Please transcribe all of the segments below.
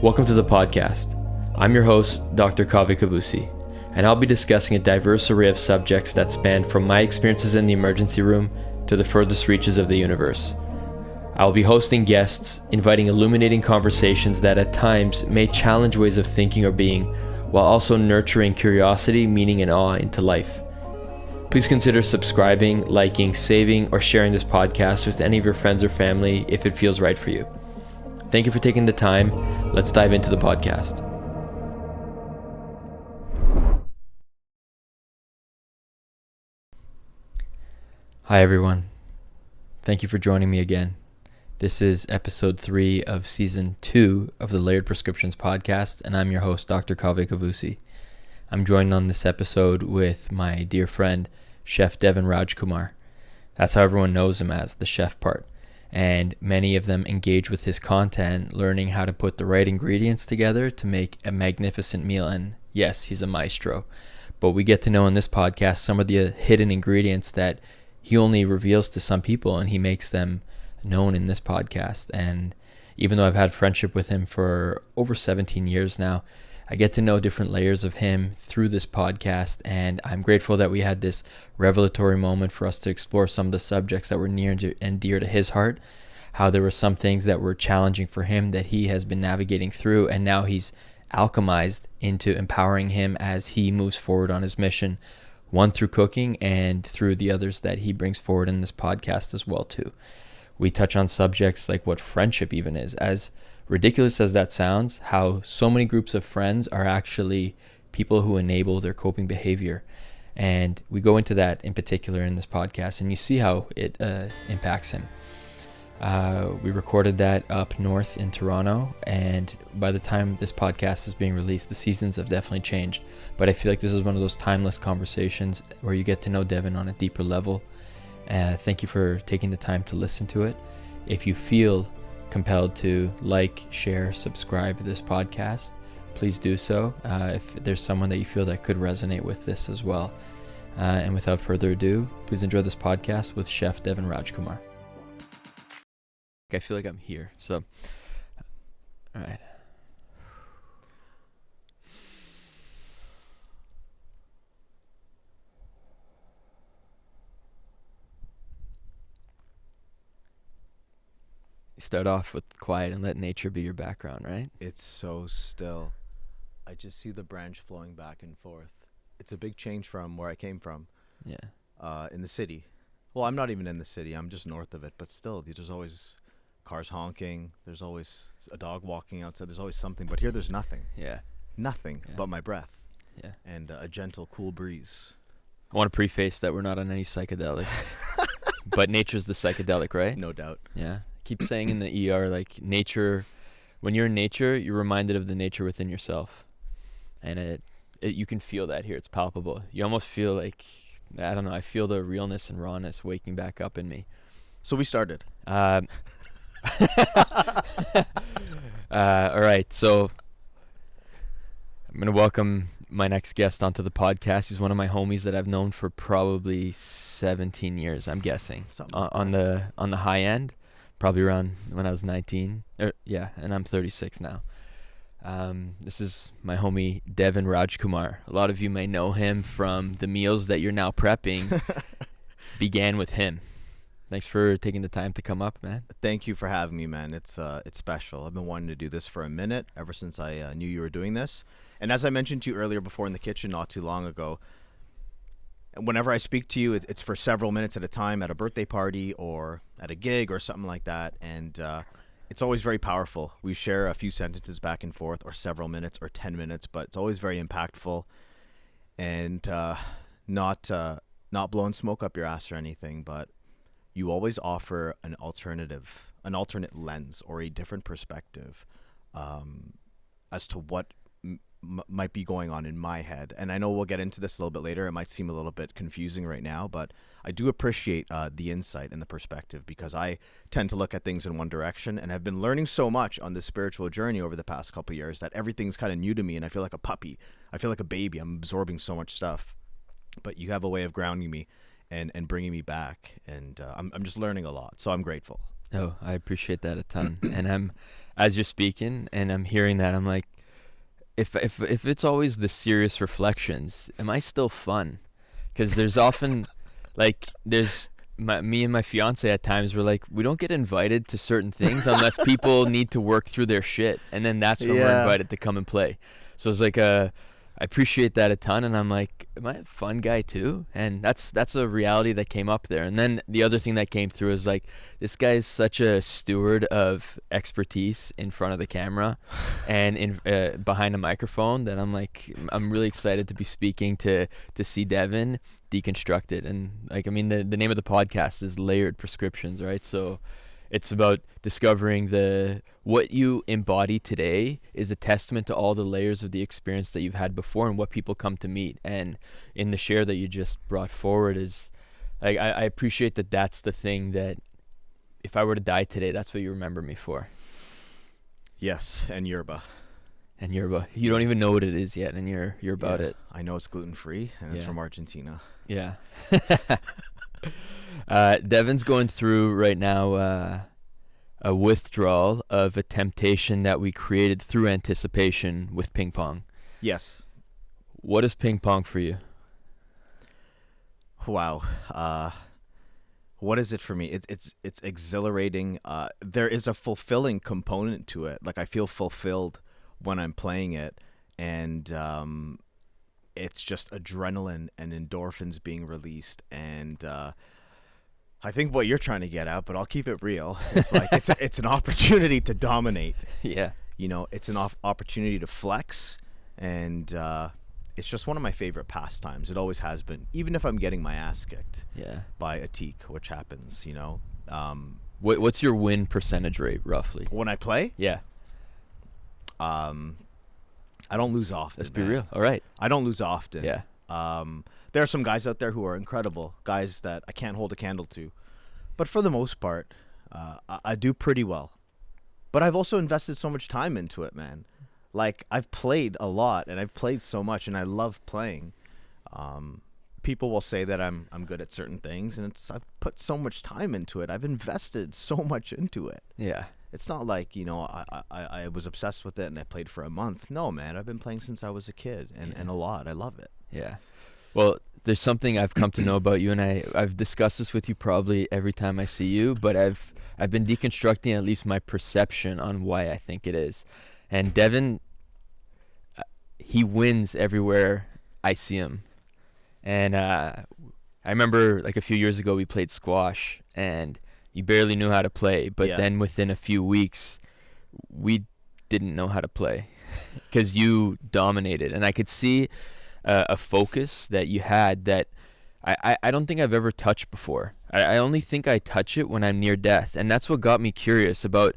Welcome to the podcast. I'm your host, Dr. Kaveh Kavusi, and I'll be discussing a diverse array of subjects that span from my experiences in the emergency room to the furthest reaches of the universe. I will be hosting guests, inviting illuminating conversations that at times may challenge ways of thinking or being, while also nurturing curiosity, meaning, and awe into life. Please consider subscribing, liking, saving, or sharing this podcast with any of your friends or family if it feels right for you. Thank you for taking the time. Let's dive into the podcast. Hi, everyone. Thank you for joining me again. This is episode 3 of season 2 of the Layered Prescriptions podcast, and I'm your host, Dr. Kaveh Kavusi. I'm joined on this episode with my dear friend, Chef Devan Rajkumar. That's how everyone knows him as, the chef part. And many of them engage with his content, learning how to put the right ingredients together to make a magnificent meal. And yes, he's a maestro. But we get to know in this podcast some of the hidden ingredients that he only reveals to some people, and he makes them known in this podcast. And even though I've had friendship with him for over 17 years now, I get to know different layers of him through this podcast, and I'm grateful that we had this revelatory moment for us to explore some of the subjects that were near and dear to his heart, how there were some things that were challenging for him that he has been navigating through, and now he's alchemized into empowering him as he moves forward on his mission, one through cooking and through the others that he brings forward in this podcast as well too. We touch on subjects like what friendship even is, as ridiculous as that sounds, how so many groups of friends are actually people who enable their coping behavior. And we go into that in particular in this podcast, and you see how it impacts him. We recorded that up north in Toronto, and by the time this podcast is being released, the seasons have definitely changed. But I feel like this is one of those timeless conversations where you get to know Devan on a deeper level. Thank you for taking the time to listen to it. If you feel compelled to like, share, subscribe to this podcast, please do so. If there's someone that you feel that could resonate with this as well. And without further ado, please enjoy this podcast with Chef Devan Rajkumar. I feel like I'm here, so all right. Start off with quiet and let nature be your background, right? It's so still. I just see the branch flowing back and forth. It's a big change from where I came from. Yeah. In the city. Well, I'm not even in the city. I'm just north of it. But still, there's always cars honking. There's always a dog walking outside. There's always something. But here there's nothing. Yeah. Nothing but my breath. Yeah. And a gentle, cool breeze. I want to preface that we're not on any psychedelics. But nature's the psychedelic, right? No doubt. Yeah. Keep saying in the ER, like, nature, when you're in nature, you're reminded of the nature within yourself. And it you can feel that here. It's palpable. You almost feel like, I don't know, I feel the realness and rawness waking back up in me. So we started. All right. So I'm going to welcome my next guest onto the podcast. He's one of my homies that I've known for probably 17 years, I'm guessing. On the high end. Probably around when I was 19. And I'm 36 now. This is my homie, Devan Rajkumar. A lot of you may know him from the meals that you're now prepping. Began with him. Thanks for taking the time to come up, man. Thank you for having me, man. It's special. I've been wanting to do this for a minute, ever since I knew you were doing this. And as I mentioned to you earlier before in the kitchen not too long ago, and whenever I speak to you, it's for several minutes at a time at a birthday party or at a gig or something like that. And it's always very powerful. We share a few sentences back and forth, or several minutes or 10 minutes, but it's always very impactful and not blowing smoke up your ass or anything. But you always offer an alternate lens or a different perspective as to what might be going on in my head. And I know we'll get into this a little bit later. It might seem a little bit confusing right now, but I do appreciate the insight and the perspective, because I tend to look at things in one direction, and I've been learning so much on this spiritual journey over the past couple of years that everything's kind of new to me, and I feel like a puppy. I feel like a baby. I'm absorbing so much stuff, but you have a way of grounding me and bringing me back, and I'm just learning a lot, so I'm grateful. Oh, I appreciate that a ton. And as you're speaking and I'm hearing that, I'm like, if it's always the serious reflections, am I still fun? Because there's often, like, me and my fiance at times we're like, we don't get invited to certain things unless people need to work through their shit, and then that's when we're invited to come and play. So it's like I appreciate that a ton, and I'm like, am I a fun guy too? And that's a reality that came up there. And then the other thing that came through is like, this guy's such a steward of expertise in front of the camera and in behind a microphone that I'm like, I'm really excited to be speaking to see Devan deconstructed. And like, I mean, the name of the podcast is Layered Prescriptions, right? So it's about discovering what you embody today is a testament to all the layers of the experience that you've had before and what people come to meet. And in the share that you just brought forward is, like, I appreciate that that's the thing that if I were to die today, that's what you remember me for. Yes, and yerba. And yerba. You don't even know what it is yet, and you're about it. I know it's gluten-free, and it's from Argentina. Yeah. Devan's going through right now a withdrawal of a temptation that we created through anticipation with ping pong. Yes. What is ping pong for you? Wow. What is it for me? It's exhilarating. There is a fulfilling component to it. Like, I feel fulfilled when I'm playing it, and it's just adrenaline and endorphins being released, and I think what you're trying to get at, but I'll keep it real. It's like it's an opportunity to dominate. Yeah. You know, it's an opportunity to flex, and it's just one of my favorite pastimes. It always has been, even if I'm getting my ass kicked. Yeah. By a teak, which happens. You know. What's your win percentage rate roughly? When I play? Yeah. I don't lose often. Let's be real. All right. I don't lose often. Yeah. There are some guys out there who are incredible, guys that I can't hold a candle to. But for the most part, I do pretty well. But I've also invested so much time into it, man. Like, I've played a lot, and I've played so much, and I love playing. People will say that I'm good at certain things, and I've put so much time into it. I've invested so much into it. Yeah. It's not like, you know, I was obsessed with it and I played for a month. No, man, I've been playing since I was a kid, and a lot. I love it. Yeah. Well, there's something I've come to know about you, and I've discussed this with you probably every time I see you, but I've been deconstructing at least my perception on why I think it is. And Devan, he wins everywhere I see him. And I remember, like, a few years ago we played squash, and you barely knew how to play, but then within a few weeks we didn't know how to play because you dominated. And I could see a focus that you had that I don't think I've ever touched before. I only think I touch it when I'm near death. And that's what got me curious about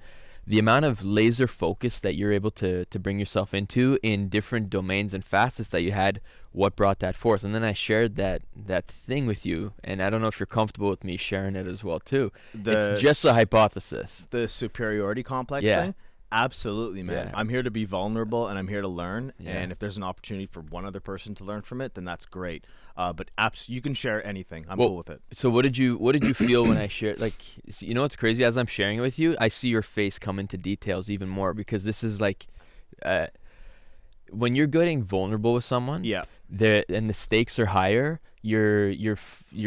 the amount of laser focus that you're able to bring yourself into in different domains and facets that you had. What brought that forth? And then I shared that thing with you, and I don't know if you're comfortable with me sharing it as well too. It's just a hypothesis. The superiority complex thing? Absolutely, man. I'm here to be vulnerable, and I'm here to learn. And if there's an opportunity for one other person to learn from it, then that's great. But you can share anything. I'm cool with it. So what did you feel when I shared? Like, you know what's crazy? As I'm sharing it with you, I see your face come into details even more, because this is like, when you're getting vulnerable with someone, and the stakes are higher, your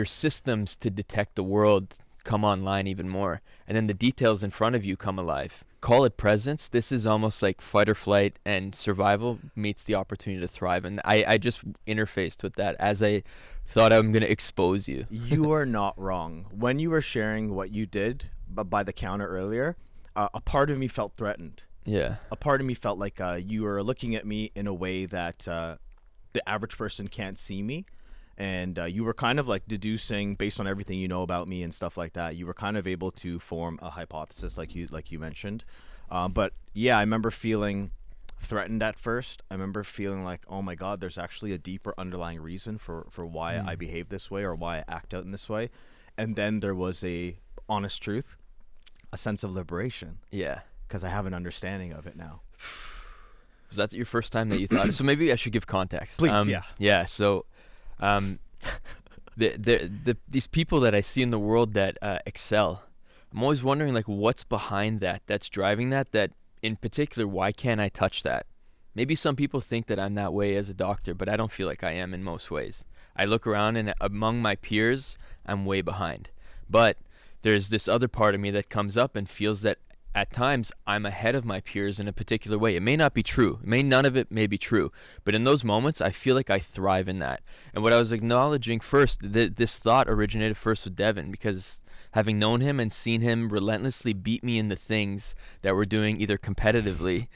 systems to detect the world come online even more, and then the details in front of you come alive. Call it presence. This is almost like fight or flight, and survival meets the opportunity to thrive. And I just interfaced with that as I thought I'm going to expose you. You are not wrong. When you were sharing what you did by the counter earlier, a part of me felt threatened. Yeah. A part of me felt like you were looking at me in a way that the average person can't see me. And you were kind of like deducing based on everything you know about me and stuff like that. You were kind of able to form a hypothesis, like you mentioned. But yeah, I remember feeling threatened at first. I remember feeling like, oh my God, there's actually a deeper underlying reason for why I behave this way or why I act out in this way. And then there was a honest truth, a sense of liberation. Yeah. Because I have an understanding of it now. Was that your first time that you thought? So maybe I should give context. Please, yeah. Yeah. So. These people that I see in the world that excel, I'm always wondering, like, what's behind that's driving that in particular, why can't I touch that? Maybe some people think that I'm that way as a doctor, but I don't feel like I am in most ways. I look around and among my peers, I'm way behind. But there's this other part of me that comes up and feels that at times I'm ahead of my peers in a particular way. It may not be true. None of it may be true. But in those moments, I feel like I thrive in that. And what I was acknowledging first, this thought originated first with Devan, because having known him and seen him relentlessly beat me in the things that we're doing either competitively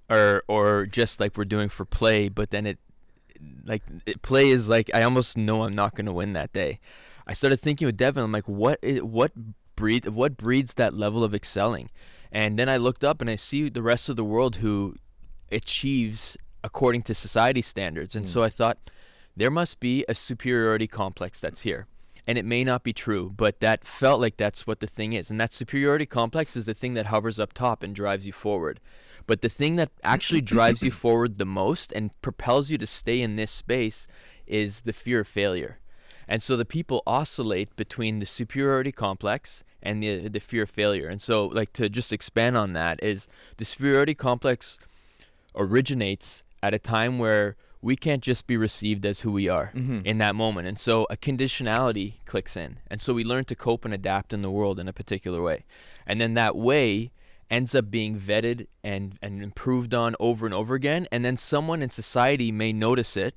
or just like we're doing for play, but then play is like I almost know I'm not going to win that day. I started thinking with Devan, I'm like, what breeds that level of excelling? And then I looked up and I see the rest of the world who achieves according to society standards. And so I thought there must be a superiority complex that's here. And it may not be true, but that felt like that's what the thing is. And that superiority complex is the thing that hovers up top and drives you forward. But the thing that actually drives you forward the most and propels you to stay in this space is the fear of failure. And so the people oscillate between the superiority complex and the fear of failure. And so, like, to just expand on that, is the superiority complex originates at a time where we can't just be received as who we are in that moment. And so a conditionality clicks in. And so we learn to cope and adapt in the world in a particular way. And then that way ends up being vetted and improved on over and over again. And then someone in society may notice it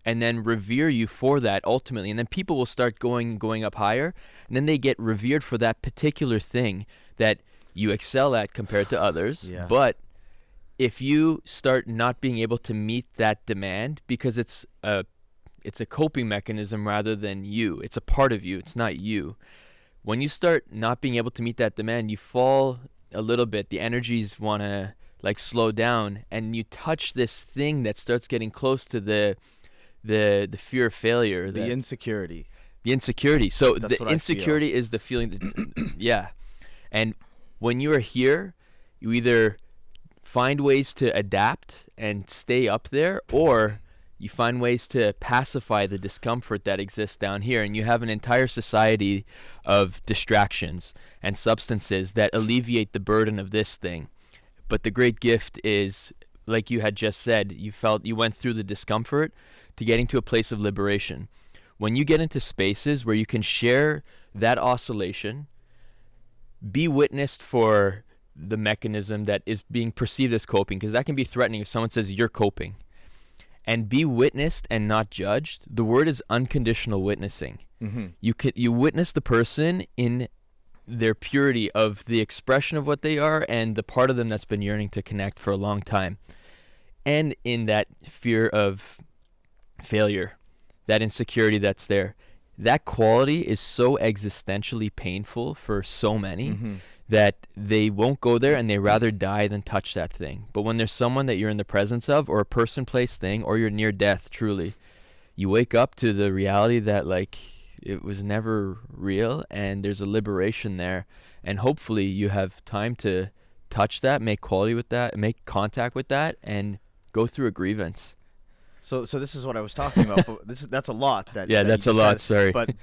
and then revere you for that ultimately. And then people will start going up higher. And then they get revered for that particular thing that you excel at compared to others. Yeah. But if you start not being able to meet that demand, because it's a coping mechanism rather than you, it's a part of you, it's not you. When you start not being able to meet that demand, you fall a little bit, the energies want to like slow down, and you touch this thing that starts getting close to the fear of failure, the insecurity. So That's the insecurity is the feeling that, yeah. And when you are here, you either find ways to adapt and stay up there, or you find ways to pacify the discomfort that exists down here, and you have an entire society of distractions and substances that alleviate the burden of this thing. But the great gift is, like you had just said, you went through the discomfort to getting to a place of liberation. When you get into spaces where you can share that oscillation, be witnessed for the mechanism that is being perceived as coping, because that can be threatening if someone says you're coping, and be witnessed and not judged. The word is unconditional witnessing. You witness the person in their purity of the expression of what they are and the part of them that's been yearning to connect for a long time, and in that fear of failure, that insecurity that's there. That quality is so existentially painful for so many that they won't go there, and they rather die than touch that thing. But when there's someone that you're in the presence of, or a person, place, thing, or you're near death, truly, you wake up to the reality that like it was never real, and there's a liberation there. And hopefully you have time to touch that, make quality with that, make contact with that, and go through a grievance. So this is what I was talking about. But that's a lot. That's a lot. Sorry. But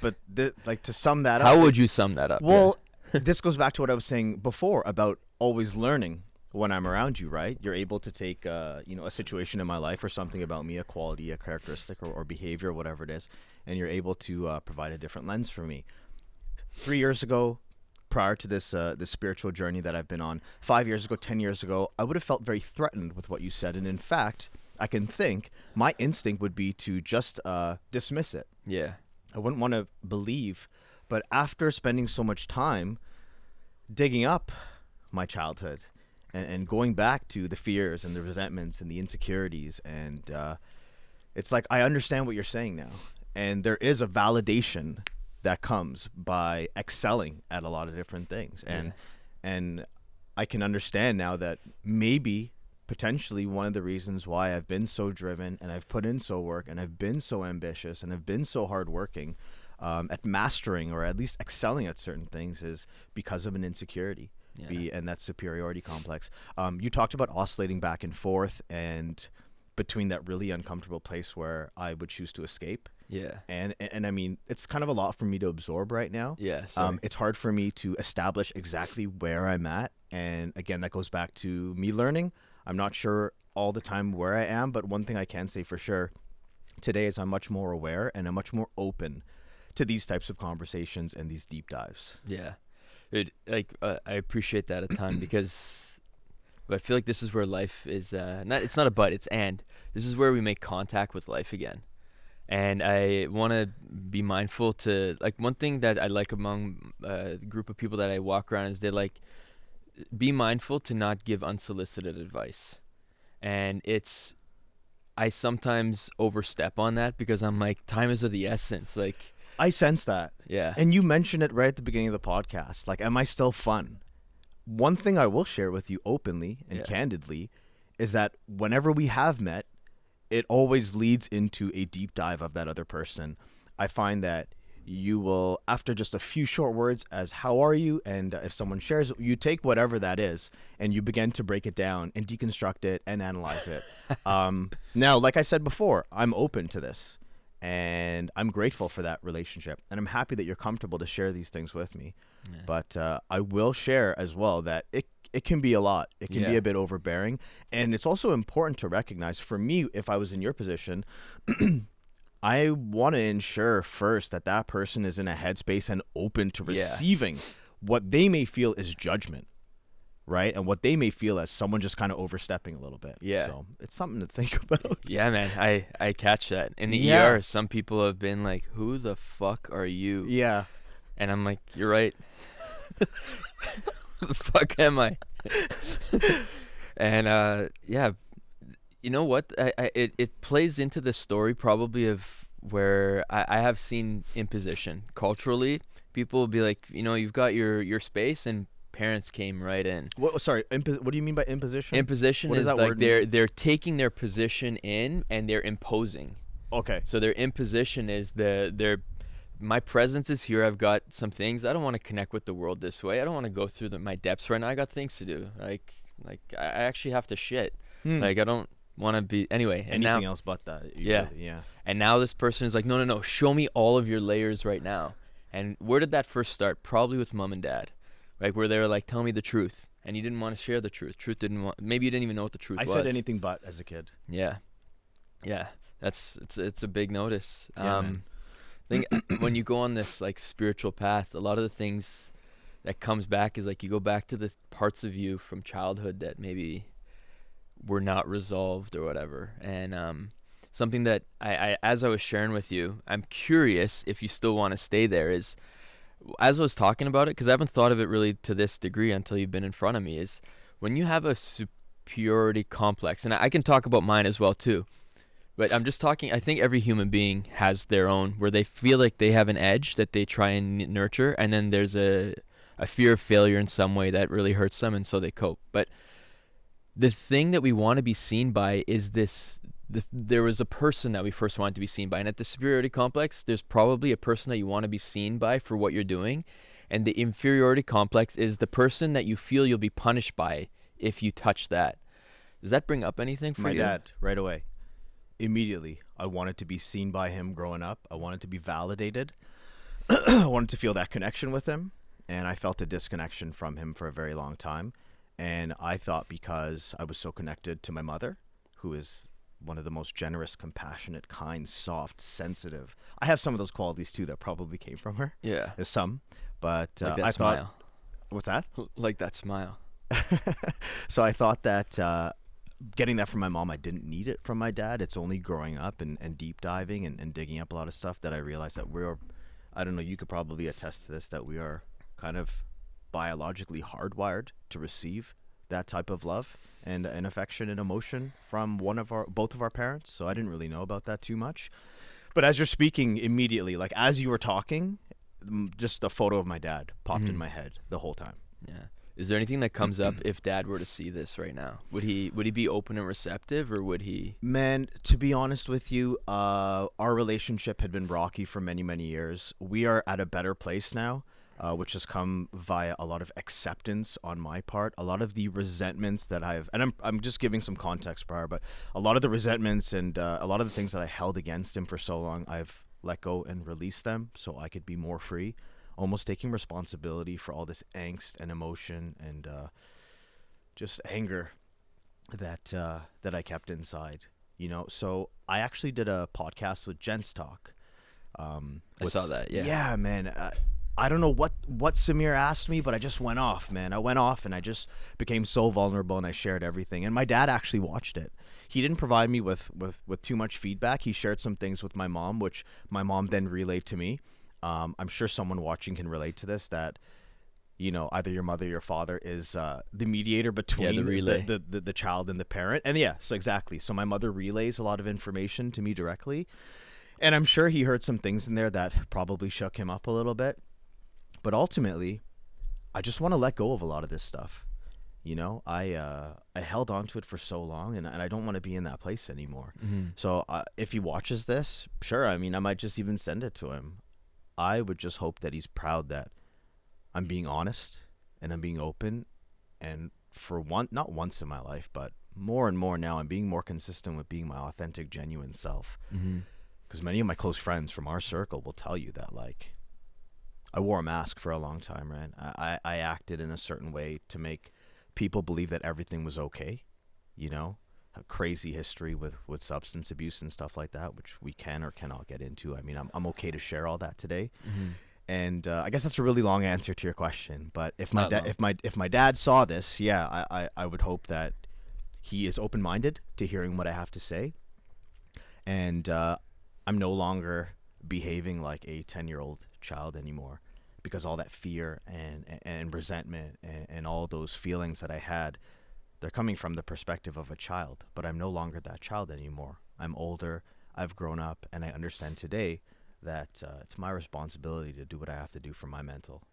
like, to sum that up. How would you sum that up? Well, this goes back to what I was saying before about always learning when I'm around you, right? You're able to take, a situation in my life or something about me, a quality, a characteristic, or behavior, whatever it is, and you're able to provide a different lens for me. 3 years ago, prior to this spiritual journey that I've been on, 5 years ago, 10 years ago, I would have felt very threatened with what you said. And in fact, I can think my instinct would be to just dismiss it. Yeah. I wouldn't want to believe. But after spending so much time digging up my childhood and going back to the fears and the resentments and the insecurities, and it's like I understand what you're saying now. And there is a validation that comes by excelling at a lot of different things. And I can understand now that maybe potentially one of the reasons why I've been so driven and I've put in so work and I've been so ambitious and I've been so hardworking at mastering or at least excelling at certain things is because of an insecurity and that superiority complex. You talked about oscillating back and forth and between that really uncomfortable place where I would choose to escape. Yeah. And I mean, it's kind of a lot for me to absorb right now. Yeah. It's hard for me to establish exactly where I'm at And again, that goes back to me learning. I'm not sure all the time where I am, but one thing I can say for sure today is I'm much more aware and I'm much more open to these types of conversations and these deep dives. Yeah. I appreciate that a ton because I feel like this is where life is, it's not a but, it's and. This is where we make contact with life again. And I want to be mindful to, like, one thing that I like among a group of people that I walk around is they like, be mindful to not give unsolicited advice. And I sometimes overstep on that because I'm like, time is of the essence. Like, I sense that. yeah. And you mentioned it right at the beginning of the podcast. Like, am I still fun? One thing I will share with you openly and candidly is that whenever we have met, it always leads into a deep dive of that other person. I find that you will, after just a few short words as how are you, and if someone shares, you take whatever that is and you begin to break it down and deconstruct it and analyze it. Now, like I said before, I'm open to this and I'm grateful for that relationship, and I'm happy that you're comfortable to share these things with me. Yeah. But I will share as well that it can be a lot. It can be a bit overbearing, and it's also important to recognize, for me, if I was in your position, I want to ensure first that that person is in a headspace and open to receiving what they may feel is judgment, right? And what they may feel as someone just kind of overstepping a little bit. Yeah. So it's something to think about. Yeah, man. I catch that. In the ER, some people have been like, who the fuck are you? Yeah. And I'm like, you're right. Who the fuck am I? And you know what? It plays into the story probably of where I have seen imposition culturally. People will be like, you know, you've got your space, and parents came right in. What? Sorry, what do you mean by imposition? Imposition is like they're taking their position in and they're imposing. Okay. So their imposition is my presence is here. I've got some things. I don't want to connect with the world this way. I don't want to go through my depths right now. I got things to do. Like I actually have to shit. Like I don't want to be anyway. And anything now, else but that. Yeah. And now this person is like, no. Show me all of your layers right now. And where did that first start? Probably with mom and dad, like where they were like, tell me the truth, and you didn't want to share the truth. Maybe you didn't even know what the truth was. I said anything but as a kid. Yeah. It's a big notice. Yeah, I think when you go on this like spiritual path, a lot of the things that comes back is like you go back to the parts of you from childhood that maybe were not resolved or whatever. And something that I as I was sharing with you, I'm curious if you still want to stay there, is as I was talking about it, because I haven't thought of it really to this degree until you've been in front of me, is when you have a superiority complex, and I can talk about mine as well too, but I'm just talking, I think every human being has their own, where they feel like they have an edge that they try and nurture, and then there's a fear of failure in some way that really hurts them, and so they cope. But the thing that we want to be seen by is there was a person that we first wanted to be seen by, and at the superiority complex, there's probably a person that you want to be seen by for what you're doing, and the inferiority complex is the person that you feel you'll be punished by if you touch that. Does that bring up anything for you? My dad, right away. Immediately, I wanted to be seen by him growing up. I wanted to be validated. I wanted to feel that connection with him, and I felt a disconnection from him for a very long time. And I thought because I was so connected to my mother, who is one of the most generous, compassionate, kind, soft, sensitive. I have some of those qualities too that probably came from her. Yeah. There's some, but like that I smile. thought, what's that? Like that smile. So I thought that getting that from my mom, I didn't need it from my dad. It's only growing up and deep diving and digging up a lot of stuff that I realized that I don't know, you could probably attest to this, that we are kind of biologically hardwired to receive that type of love and affection and emotion from both of our parents. So I didn't really know about that too much. But as you're speaking immediately, like as you were talking, just a photo of my dad popped in my head the whole time. Yeah. Is there anything that comes up if dad were to see this right now? Would he be open and receptive, or would he? Man, to be honest with you, our relationship had been rocky for many, many years. We are at a better place now, which has come via a lot of acceptance on my part. A lot of the resentments that I'm just giving some context prior, but a lot of the resentments and a lot of the things that I held against him for so long, I've let go and released them so I could be more free. Almost taking responsibility for all this angst and emotion and just anger that I kept inside. So I actually did a podcast with Gents Talk. I saw that. Yeah. Yeah, man. I don't know what Samir asked me, but I just went off, man. I went off and I just became so vulnerable and I shared everything. And my dad actually watched it. He didn't provide me with too much feedback. He shared some things with my mom, which my mom then relayed to me. I'm sure someone watching can relate to this, that either your mother or your father is the mediator between the relay. the child and the parent. And yeah, so exactly. So my mother relays a lot of information to me directly. And I'm sure he heard some things in there that probably shook him up a little bit. But ultimately, I just want to let go of a lot of this stuff. I held on to it for so long, and I don't want to be in that place anymore. Mm-hmm. So if he watches this, sure, I might just even send it to him. I would just hope that he's proud that I'm being honest and I'm being open. And for not once in my life, but more and more now, I'm being more consistent with being my authentic, genuine self. Mm-hmm. Because many of my close friends from our circle will tell you that, like, I wore a mask for a long time, right? I acted in a certain way to make people believe that everything was okay. A crazy history with substance abuse and stuff like that, which we can or cannot get into. I'm okay to share all that today. Mm-hmm. And I guess that's a really long answer to your question. But if my dad saw this, yeah, I would hope that he is open-minded to hearing what I have to say. And I'm no longer behaving like a 10-year-old child anymore, because all that fear and resentment and all those feelings that I had, they're coming from the perspective of a child. But I'm no longer that child anymore. I'm older, I've grown up, and I understand today that it's my responsibility to do what I have to do for my mental.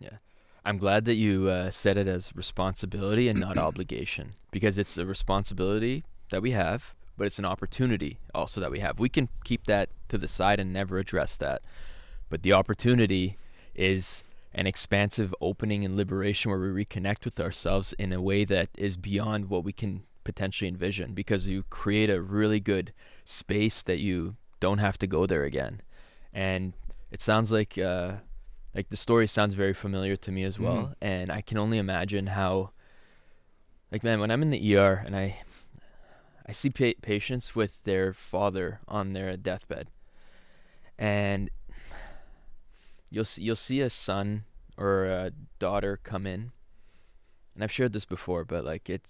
Yeah. I'm glad that you said it as responsibility and not obligation, because it's a responsibility that we have, but it's an opportunity also that we have. We can keep that to the side and never address that. But the opportunity is an expansive opening and liberation where we reconnect with ourselves in a way that is beyond what we can potentially envision, because you create a really good space that you don't have to go there again. And it sounds like the story sounds very familiar to me as well. Mm-hmm. And I can only imagine how, like, man, when I'm in the ER and I see patients with their father on their deathbed, and you'll see a son or a daughter come in, and I've shared this before, but like it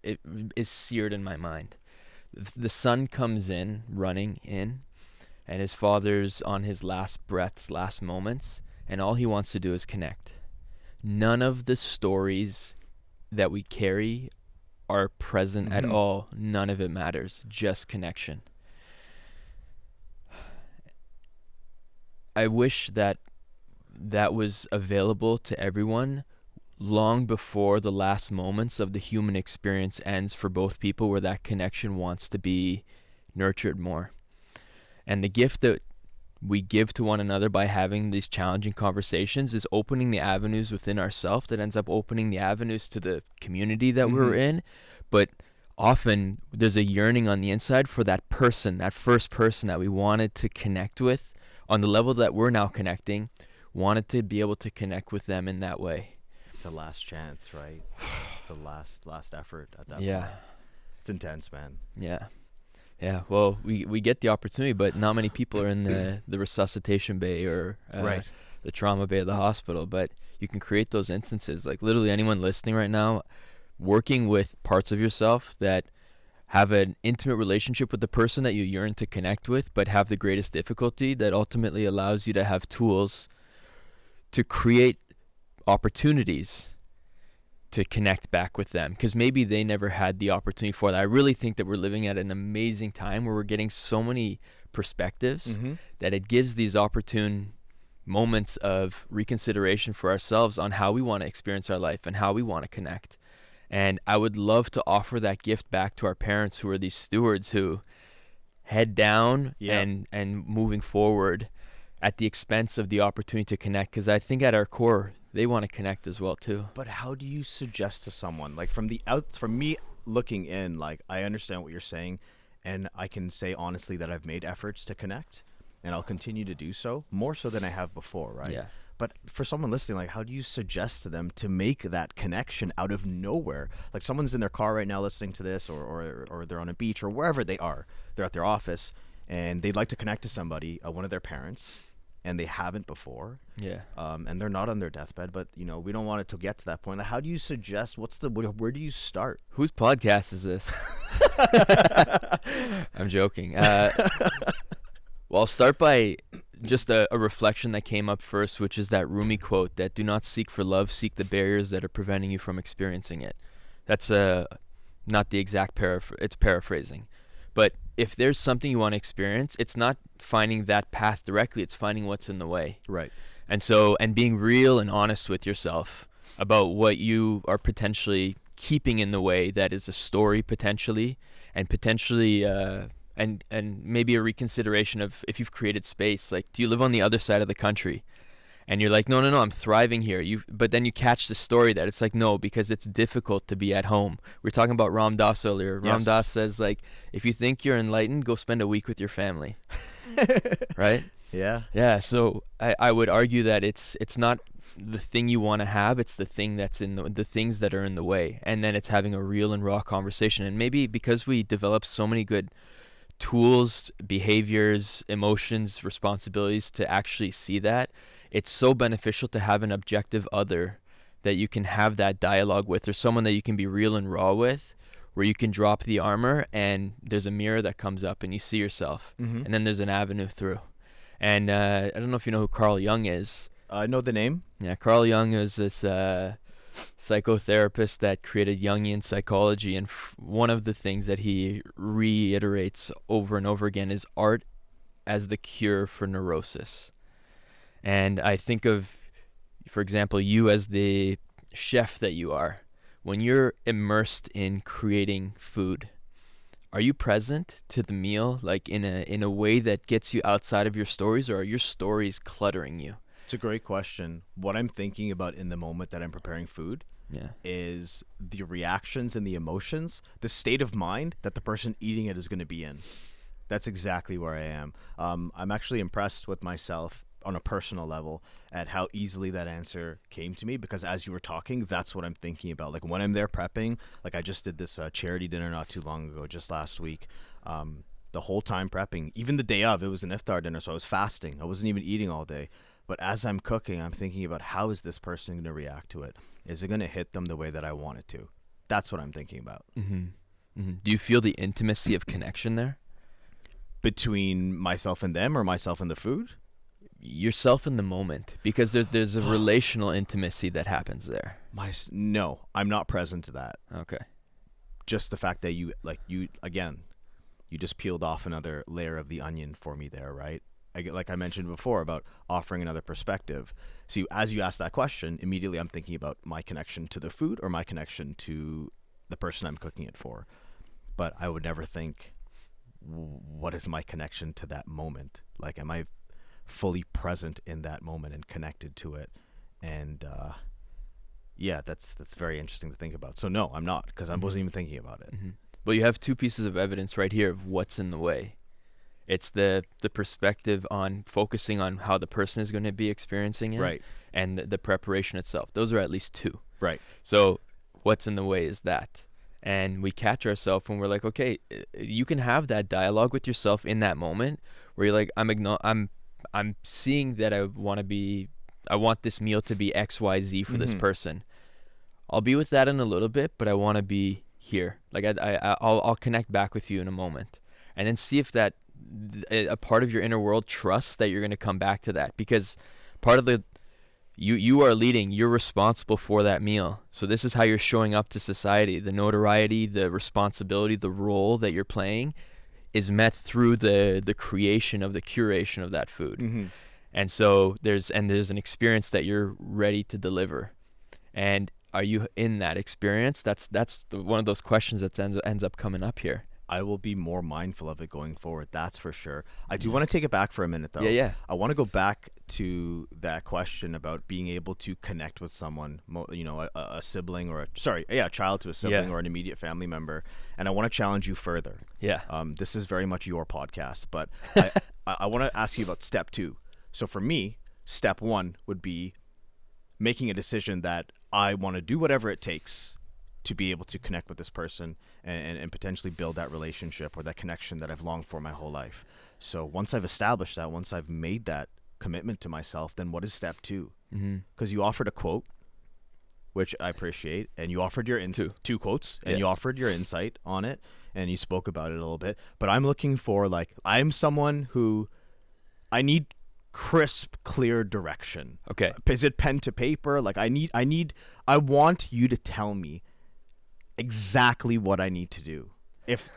is seared in my mind. The son comes in, running in, and his father's on his last breaths, last moments, and all he wants to do is connect. None of the stories that we carry are present at all. None of it matters. Just connection. I wish that was available to everyone long before the last moments of the human experience ends for both people, where that connection wants to be nurtured more. And the gift that we give to one another by having these challenging conversations is opening the avenues within ourselves that ends up opening the avenues to the community that we're in. But often there's a yearning on the inside for that person, that first person that we wanted to connect with on the level that we're now connecting, wanted to be able to connect with them in that way. It's a last chance, right? It's a last effort at that Yeah. point. It's intense, man. Yeah. Yeah, well, we get the opportunity, but not many people are in the resuscitation bay or Right. the trauma bay of the hospital. But you can create those instances. Like literally anyone listening right now, working with parts of yourself that have an intimate relationship with the person that you yearn to connect with, but have the greatest difficulty, that ultimately allows you to have tools to create opportunities to connect back with them, because maybe they never had the opportunity for that. I really think that we're living at an amazing time where we're getting so many perspectives that it gives these opportune moments of reconsideration for ourselves on how we want to experience our life and how we want to connect. And I would love to offer that gift back to our parents, who are these stewards who head down and moving forward at the expense of the opportunity to connect, because I think at our core they want to connect as well too. But how do you suggest to someone, like from me looking in, like I understand what you're saying, and I can say honestly that I've made efforts to connect, and I'll continue to do so, more so than I have before, right? Yeah. But for someone listening, like, how do you suggest to them to make that connection out of nowhere? Like, someone's in their car right now listening to this, or they're on a beach or wherever they are. They're at their office, and they'd like to connect to somebody, one of their parents, and they haven't before. Yeah. And they're not on their deathbed, but we don't want it to get to that point. Like, how do you suggest? Where do you start? Whose podcast is this? I'm joking. Well, I'll start by just a reflection that came up first, which is that Rumi quote that do not seek for love, seek the barriers that are preventing you from experiencing it. That's not the exact it's paraphrasing. But if there's something you want to experience, it's not finding that path directly, it's finding what's in the way. Right. And being real and honest with yourself about what you are potentially keeping in the way that is a story potentially, and potentially and maybe a reconsideration of if you've created space. Like, do you live on the other side of the country? And you're like, no, I'm thriving here. But then you catch the story that it's like, no, because it's difficult to be at home. We were talking about Ram Dass earlier. Yes. Ram Dass says, like, if you think you're enlightened, go spend a week with your family. Right? Yeah. Yeah. So I would argue that it's not the thing you want to have. It's the thing that's in the things that are in the way. And then it's having a real and raw conversation. And maybe because we develop so many good tools, behaviors, emotions, responsibilities to actually see that, it's so beneficial to have an objective other that you can have that dialogue with, or someone that you can be real and raw with, where you can drop the armor and there's a mirror that comes up and you see yourself, and then there's an avenue through. And I don't know if you know who Carl Jung is. I know the name. Yeah, Carl Jung is this psychotherapist that created Jungian psychology, and one of the things that he reiterates over and over again is art as the cure for neurosis. And I think of, for example, you as the chef that you are. When you're immersed in creating food, are you present to the meal, like in a way that gets you outside of your stories, or are your stories cluttering you? It's a great question. What I'm thinking about in the moment that I'm preparing food Yeah. is the reactions and the emotions, the state of mind that the person eating it is going to be in. That's exactly where I am. I'm actually impressed with myself on a personal level at how easily that answer came to me, because as you were talking, that's what I'm thinking about. Like, when I'm there prepping, like I just did this charity dinner not too long ago, just last week. The whole time prepping, even the day of, it was an iftar dinner, so I was fasting. I wasn't even eating all day. But as I'm cooking, I'm thinking about, how is this person going to react to it? Is it going to hit them the way that I want it to? That's what I'm thinking about. Mm-hmm. Mm-hmm. Do you feel the intimacy of connection there? Between myself and them, or myself and the food? Yourself in the moment, because there's a relational intimacy that happens there. No, I'm not present to that. Okay. Just the fact that you just peeled off another layer of the onion for me there, right? Like I mentioned before about offering another perspective. So as you ask that question, immediately I'm thinking about my connection to the food or my connection to the person I'm cooking it for. But I would never think, what is my connection to that moment? Like, am I fully present in that moment and connected to it? And yeah, that's very interesting to think about. So no, I'm not, because I wasn't even thinking about it. Mm-hmm. Well, you have two pieces of evidence right here of what's in the way. It's the perspective on focusing on how the person is going to be experiencing it, Right. and the preparation itself. Those are at least two. Right. So what's in the way is that. And we catch ourselves when we're like, okay, you can have that dialogue with yourself in that moment where you're like, I'm seeing that I want this meal to be XYZ for this person. I'll be with that in a little bit, but I want to be here. Like I'll connect back with you in a moment, and then see if that a part of your inner world trusts that you're going to come back to that, because part of you are leading, you're responsible for that meal. So this is how you're showing up to society. The notoriety, the responsibility, the role that you're playing is met through the creation of the curation of that food. Mm-hmm. And so there's an experience that you're ready to deliver. And are you in that experience? That's one of those questions that ends up coming up here. I will be more mindful of it going forward. That's for sure. I do want to take it back for a minute, though. Yeah. I want to go back to that question about being able to connect with someone, a sibling or a child to a sibling or an immediate family member. And I want to challenge you further. Yeah. This is very much your podcast, but I want to ask you about step 2. So for me, step one would be making a decision that I want to do whatever it takes to be able to connect with this person and potentially build that relationship or that connection that I've longed for my whole life. So once I've established that, once I've made that commitment to myself, then what is step two? Because you offered a quote, which I appreciate, and you offered your two quotes, and you offered your insight on it, and you spoke about it a little bit. But I'm looking for, like, I'm someone who I need crisp, clear direction. Okay. Is it pen to paper? Like, I want you to tell me exactly what I need to do. If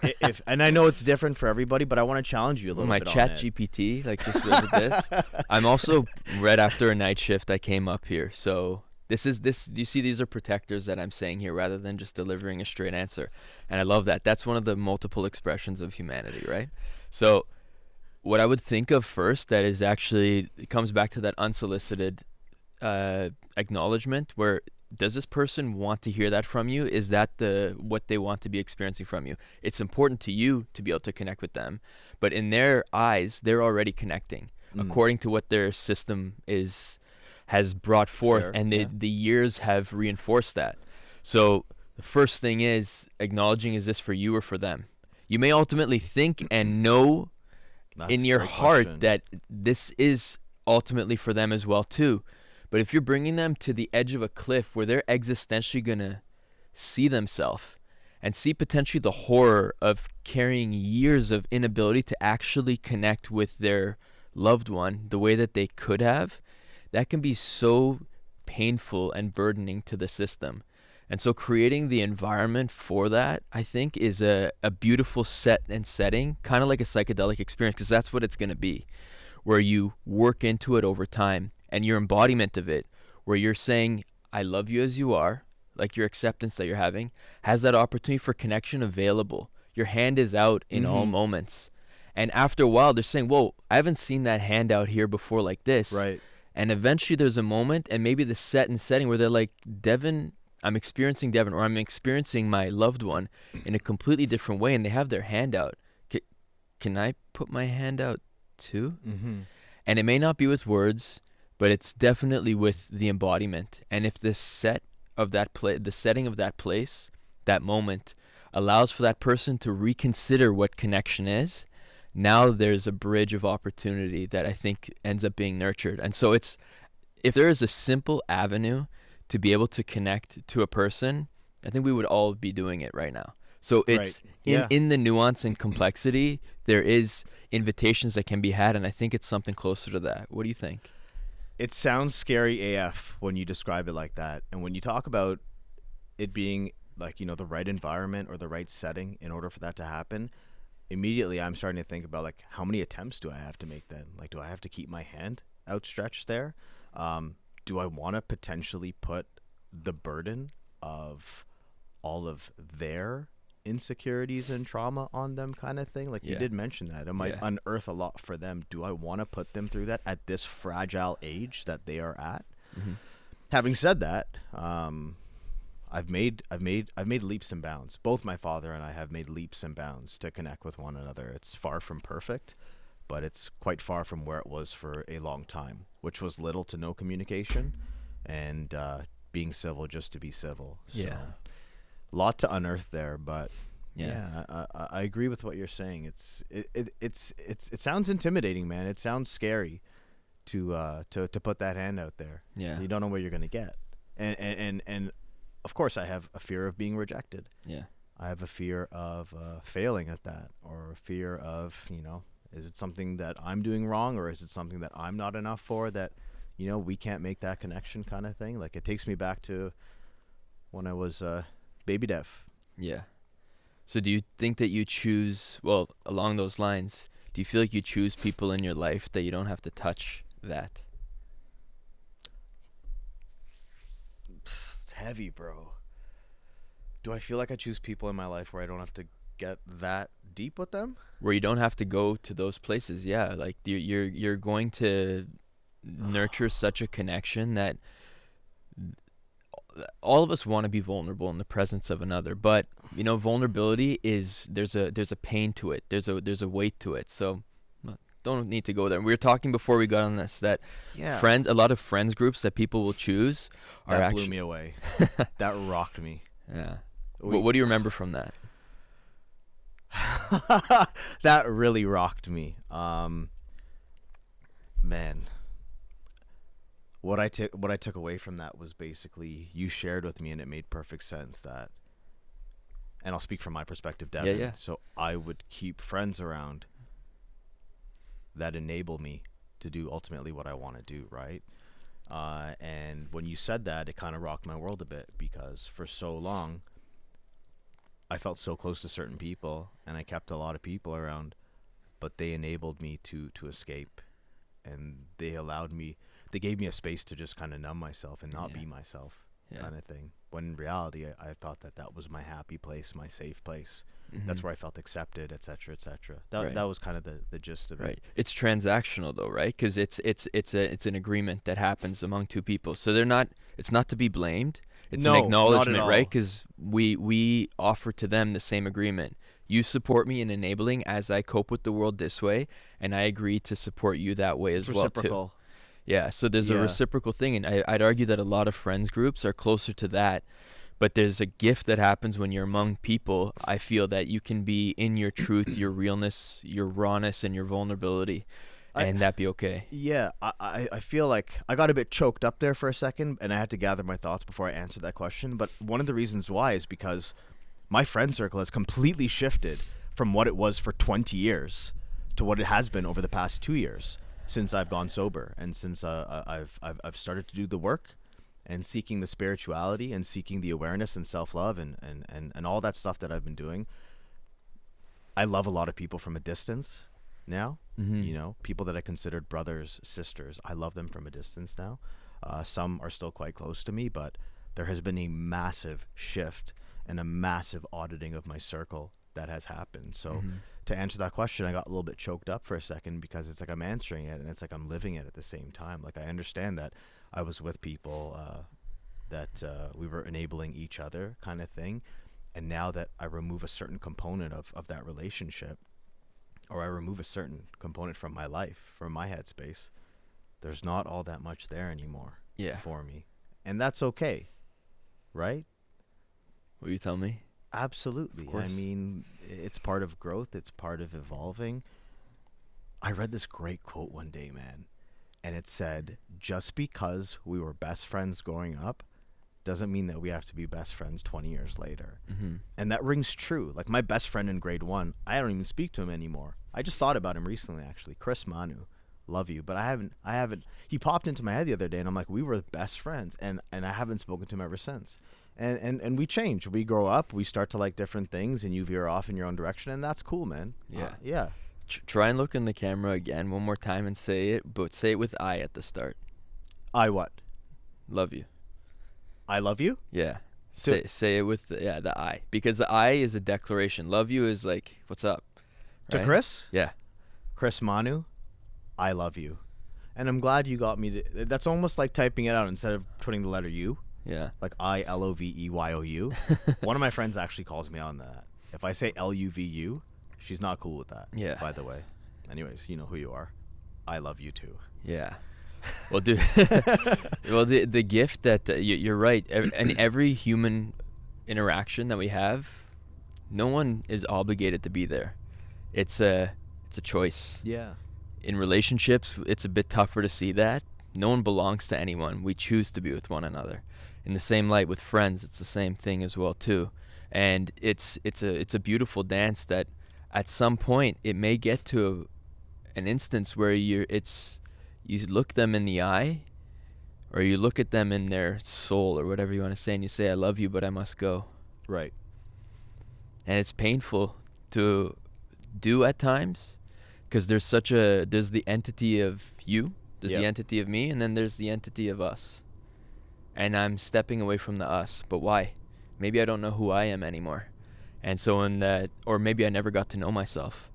and I know it's different for everybody, but I want to challenge you a little my bit. chat on it. GPT, like, just visit this. I'm also right after a night shift. I came up here, so this. Do you see? These are protectors that I'm saying here, rather than just delivering a straight answer. And I love that. That's one of the multiple expressions of humanity, right? So, what I would think of first, that is actually, it comes back to that unsolicited acknowledgement, where does this person want to hear that from you? Is that what they want to be experiencing from you? It's important to you to be able to connect with them, but in their eyes, they're already connecting according to what their system has brought forth. Sure, and the years have reinforced that. So the first thing is acknowledging, is this for you or for them? You may ultimately think and know in your heart that this is ultimately for them as well too. But if you're bringing them to the edge of a cliff where they're existentially going to see themselves and see potentially the horror of carrying years of inability to actually connect with their loved one the way that they could have, that can be so painful and burdening to the system. And so creating the environment for that, I think, is a beautiful set and setting, kind of like a psychedelic experience, because that's what it's going to be, where you work into it over time. And your embodiment of it, where you're saying, I love you as you are, like your acceptance that you're having, has that opportunity for connection available. Your hand is out in all moments. And after a while, they're saying, whoa, I haven't seen that hand out here before like this. Right. And eventually there's a moment, and maybe the set and setting, where they're like, Devan, I'm experiencing Devan, or I'm experiencing my loved one in a completely different way, and they have their hand out. Can I put my hand out too? And it may not be with words, but it's definitely with the embodiment. And if the setting of that place, that moment, allows for that person to reconsider what connection is, now there's a bridge of opportunity that I think ends up being nurtured. And so if there is a simple avenue to be able to connect to a person, I think we would all be doing it right now. So it's in the nuance and complexity, there is invitations that can be had, and I think it's something closer to that. What do you think? It sounds scary AF when you describe it like that. And when you talk about it being, like, the right environment or the right setting in order for that to happen, immediately I'm starting to think about, like, how many attempts do I have to make then? Like, do I have to keep my hand outstretched there? Do I want to potentially put the burden of all of their insecurities and trauma on them, kind of thing? Like, you did mention that it might unearth a lot for them. Do I want to put them through that at this fragile age that they are at? Having said that, I've made leaps and bounds. Both my father and I have made leaps and bounds to connect with one another. It's far from perfect, but it's quite far from where it was for a long time, which was little to no communication and being civil just to be civil. So, a lot to unearth there, but I agree with what you're saying. It sounds intimidating, man. It sounds scary to put that hand out there. Yeah, you don't know what you're gonna get, and of course I have a fear of being rejected. Yeah, I have a fear of failing at that, or a fear of, is it something that I'm doing wrong, or is it something that I'm not enough for, that we can't make that connection, kind of thing. Like, it takes me back to when I was baby deaf. Yeah. So do you think that you choose, well, along those lines, do you feel like you choose people in your life that you don't have to touch that? It's heavy, bro. Do I feel like I choose people in my life where I don't have to get that deep with them? Where you don't have to go to those places, yeah. Like, you're going to nurture such a connection that all of us want to be vulnerable in the presence of another, but vulnerability is, there's a pain to it, there's a weight to it. So don't need to go there. We were talking before we got on this that Yeah. a lot of friends groups that people will choose are That blew actually me away. That rocked me. yeah. We- What do you remember from that? That really rocked me. Man, what I took away from that was basically you shared with me, and it made perfect sense that. And I'll speak from my perspective, Devin. Yeah. So I would keep friends around that enable me to do ultimately what I want to do, right? And when you said that, it kind of rocked my world a bit, because for so long I felt so close to certain people, and I kept a lot of people around, but they enabled me to escape, and they gave me a space to just kind of numb myself and not be myself, kind of thing. When in reality, I thought that was my happy place, my safe place. Mm-hmm. That's where I felt accepted, etc., etc. Right. That was kind of the gist of it. It's transactional though, right? Because it's an agreement that happens among two people. So it's not to be blamed. It's No, an not acknowledgement, at all. right? Because we offer to them the same agreement. You support me in enabling as I cope with the world this way, and I agree to support you that way as It's well reciprocal. too. Yeah, so there's a Yeah. reciprocal thing, and I'd argue that a lot of friends groups are closer to that. But there's a gift that happens when you're among people. I feel that you can be in your truth, your realness, your rawness, and your vulnerability, and that be okay. Yeah, I feel like I got a bit choked up there for a second, and I had to gather my thoughts before I answered that question. But one of the reasons why is because my friend circle has completely shifted from what it was for 20 years to what it has been over the past 2 years since I've gone sober, and since I've started to do the work and seeking the spirituality and seeking the awareness and self-love and all that stuff that I've been doing. I love a lot of people from a distance now. Mm-hmm. You know, people that I considered brothers, sisters. I love them from a distance now. Some are still quite close to me, but there has been a massive shift and a massive auditing of my circle that has happened. So to answer that question, I got a little bit choked up for a second, because it's like I'm answering it and it's like I'm living it at the same time. Like I understand that I was with people that we were enabling each other, kind of thing. And now that I remove a certain component of that relationship, or I remove a certain component from my life, from my headspace, there's not all that much there anymore for me. And that's okay, right? Will you tell me? Absolutely. Of course. I mean, it's part of growth. It's part of evolving. I read this great quote one day, man, and it said, just because we were best friends growing up doesn't mean that we have to be best friends 20 years later. Mm-hmm. And that rings true. Like my best friend in grade 1, I don't even speak to him anymore. I just thought about him recently, actually. Chris Manu. Love you. But I haven't. He popped into my head the other day, and I'm like, we were best friends. And I haven't spoken to him ever since. And we change. We grow up. We start to like different things, and you veer off in your own direction. And that's cool, man. Yeah. Yeah. Try and look in the camera again one more time and say it, but say it with I at the start. I what? Love you. I love you? Yeah. Say it with the I. Because the I is a declaration. Love you is like, what's up? To Right? Chris? Yeah. Chris Manu, I love you. And I'm glad you got me to. That's almost like typing it out instead of putting the letter U. Yeah. Like ILOVEYOU. One of my friends actually calls me on that. If I say LUVU, she's not cool with that. Yeah. By the way. Anyways, you know who you are. I love you too. Yeah. Well, dude. Well, the gift that you're right. And every human interaction that we have, no one is obligated to be there. It's a choice. Yeah. In relationships, it's a bit tougher to see that. No one belongs to anyone. We choose to be with one another. In the same light with friends, it's the same thing as well too. And it's a beautiful dance that at some point it may get to an instance where you look them in the eye, or you look at them in their soul, or whatever you want to say, and you say, I love you, but I must go. Right. And it's painful to do at times, because there's the entity of you, there's the entity of me, and then there's the entity of us. And I'm stepping away from the us. But why? Maybe I don't know who I am anymore. And so in that, or maybe I never got to know myself.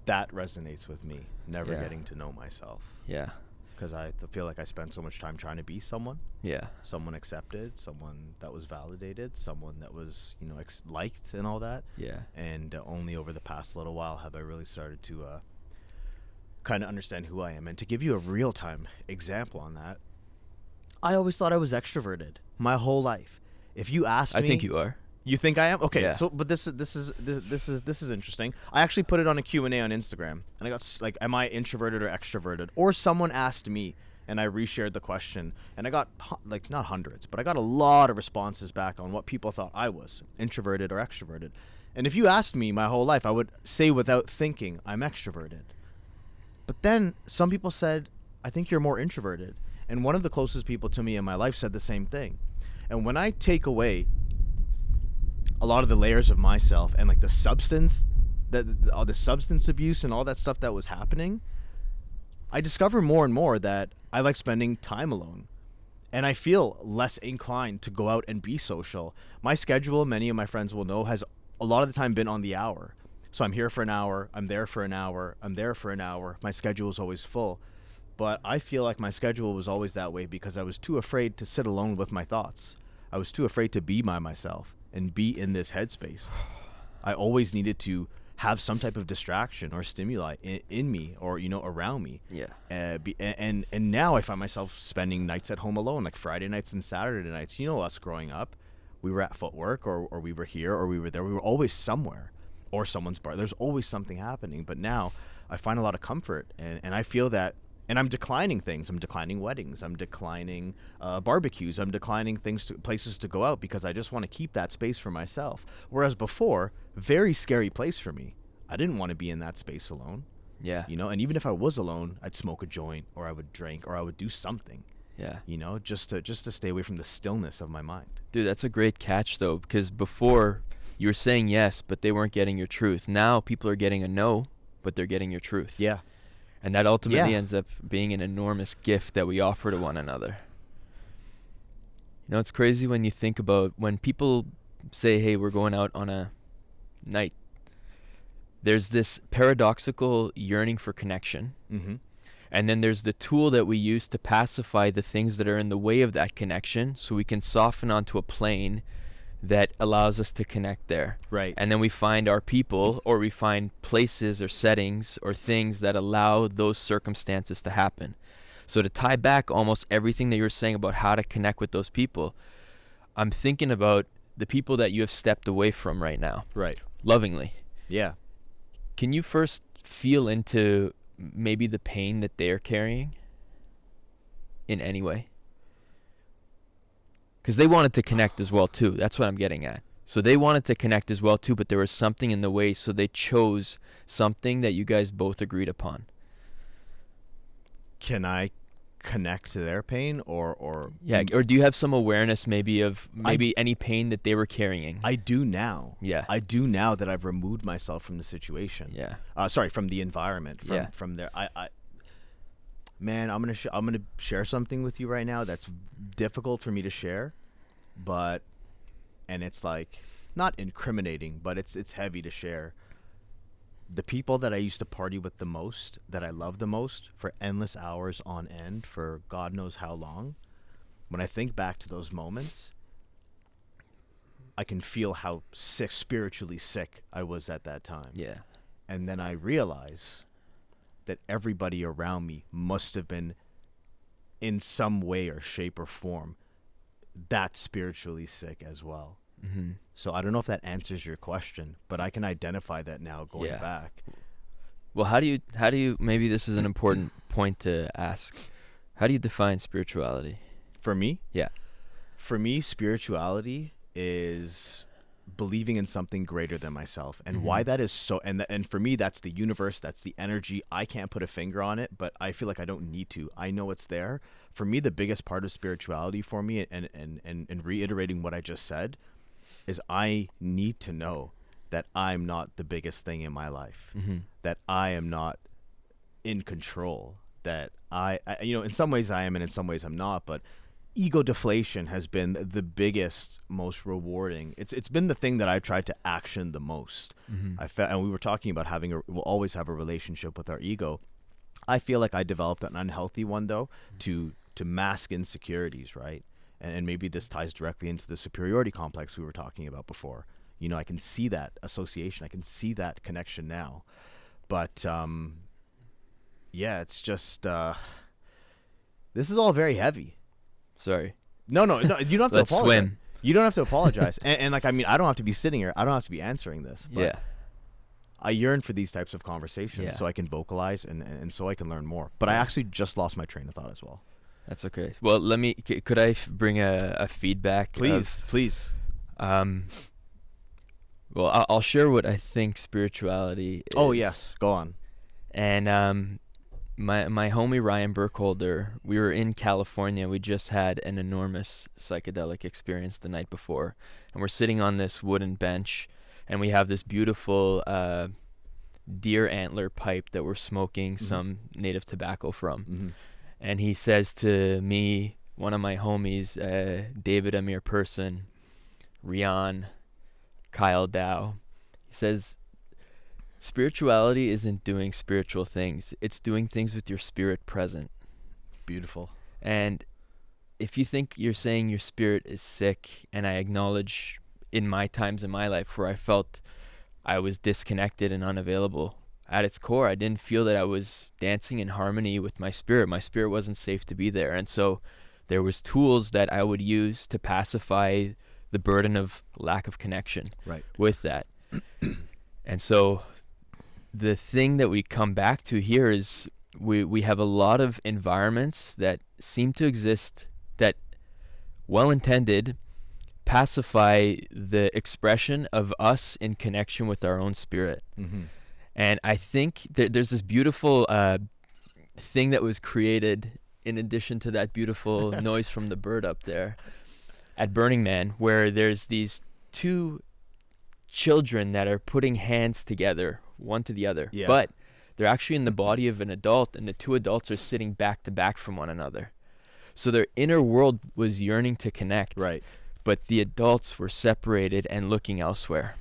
That resonates with me. Never Yeah. getting to know myself. Yeah. Because I feel like I spent so much time trying to be someone. Yeah. Someone accepted, someone that was validated, someone that was, liked and all that. Yeah. And only over the past little while have I really started to kind of understand who I am. And to give you a real-time example on that, I always thought I was extroverted my whole life. If you asked me, I think you are. you think I am? Okay, Yeah. so but this is interesting. I actually put it on a Q&A on Instagram, and I got like, am I introverted or extroverted? Or someone asked me, and I reshared the question, and I got like, not hundreds, but I got a lot of responses back on what people thought I was, introverted or extroverted. And if you asked me my whole life, I would say without thinking, I'm extroverted. But then some people said, I think you're more introverted. And one of the closest people to me in my life said the same thing. And when I take away a lot of the layers of myself and like the substance, all the substance abuse and all that stuff that was happening, I discover more and more that I like spending time alone. And I feel less inclined to go out and be social. My schedule, many of my friends will know, has a lot of the time been on the hour. So I'm here for an hour, I'm there for an hour, I'm there for an hour. My schedule is always full. But I feel like my schedule was always that way because I was too afraid to sit alone with my thoughts. I was too afraid to be by myself and be in this headspace. I always needed to have some type of distraction or stimuli in me, or around me. Yeah. And now I find myself spending nights at home alone, like Friday nights and Saturday nights. Us growing up, we were at footwork, or we were here, or we were there. We were always somewhere, or someone's bar. There's always something happening. But now I find a lot of comfort, and I feel that. And I'm declining things. I'm declining weddings. I'm declining barbecues. I'm declining places to go out because I just want to keep that space for myself. Whereas before, very scary place for me. I didn't want to be in that space alone. Yeah. And even if I was alone, I'd smoke a joint, or I would drink, or I would do something. Yeah. Just to stay away from the stillness of my mind. Dude, that's a great catch though, because before you were saying yes, but they weren't getting your truth. Now people are getting a no, but they're getting your truth. Yeah. And that ultimately ends up being an enormous gift that we offer to one another. It's crazy when you think about when people say, hey, we're going out on a night. There's this paradoxical yearning for connection. Mm-hmm. And then there's the tool that we use to pacify the things that are in the way of that connection so we can soften onto a plane that allows us to connect there. Right. And then we find our people, or we find places or settings or things that allow those circumstances to happen. So to tie back almost everything that you were saying about how to connect with those people, I'm thinking about the people that you have stepped away from right now. Right. Lovingly. Yeah. Can you first feel into maybe the pain that they're carrying in any way? Because they wanted to connect as well too. That's what I'm getting at. So they wanted to connect as well too, but there was something in the way, so they chose something that you guys both agreed upon. Can I connect to their pain, or yeah, or do you have some awareness maybe of any pain that they were carrying? I do now. Yeah. I do now that I've removed myself from the situation. Yeah. From the environment. From there. Man, I'm gonna share something with you right now that's difficult for me to share, and it's like not incriminating, but it's heavy to share. The people that I used to party with the most, that I love the most, for endless hours on end, for God knows how long, when I think back to those moments, I can feel how spiritually sick I was at that time. Yeah. And then I realize that everybody around me must have been, in some way or shape or form, that spiritually sick as well. Mm-hmm. So I don't know if that answers your question, but I can identify that now going back. Well, how do you maybe this is an important point to ask. How do you define spirituality? For me? Yeah. For me, spirituality is believing in something greater than myself, and why that is so, and for me, that's the universe, that's the energy. I can't put a finger on it, but I feel like I don't need to. I know it's there. For me, the biggest part of spirituality for me, and reiterating what I just said, is I need to know that I'm not the biggest thing in my life, that I am not in control, that I in some ways I am, and in some ways I'm not, but ego deflation has been the biggest, most rewarding. It's been the thing that I've tried to action the most. And we were talking about we'll always have a relationship with our ego. I feel like I developed an unhealthy one though, to mask insecurities, right? And maybe this ties directly into the superiority complex we were talking about before. I can see that association. I can see that connection now. But yeah, it's just this is all very heavy. Sorry. No, you don't have to Let's apologize. swim. You don't have to apologize. And like, I mean, I don't have to be sitting here. I don't have to be answering this. But Yeah. I yearn for these types of conversations Yeah. so I can vocalize and so I can learn more. But I actually just lost my train of thought as well. That's okay. Well, could I bring a feedback? Please. Well, I'll share what I think spirituality is. Oh, yes. Go on. And my homie Ryan Burkholder, we were in California. We just had an enormous psychedelic experience the night before. And we're sitting on this wooden bench, and we have this beautiful deer antler pipe that we're smoking some native tobacco from. Mm-hmm. And he says to me, one of my homies, David Amir Person, Rian, Kyle Dow, he says, spirituality isn't doing spiritual things. It's doing things with your spirit present. Beautiful. And if you think you're saying your spirit is sick, and I acknowledge in my times in my life where I felt I was disconnected and unavailable, at its core, I didn't feel that I was dancing in harmony with my spirit. My spirit wasn't safe to be there. And so there was tools that I would use to pacify the burden of lack of connection with that. And so the thing that we come back to here is we have a lot of environments that seem to exist that, well intended, pacify the expression of us in connection with our own spirit. Mm-hmm. And I think there's this beautiful thing that was created in addition to that beautiful noise from the bird up there at Burning Man, where there's these two children that are putting hands together, one to the other. Yeah. But they're actually in the body of an adult, and the two adults are sitting back to back from one another. So their inner world was yearning to connect. Right. But the adults were separated and looking elsewhere.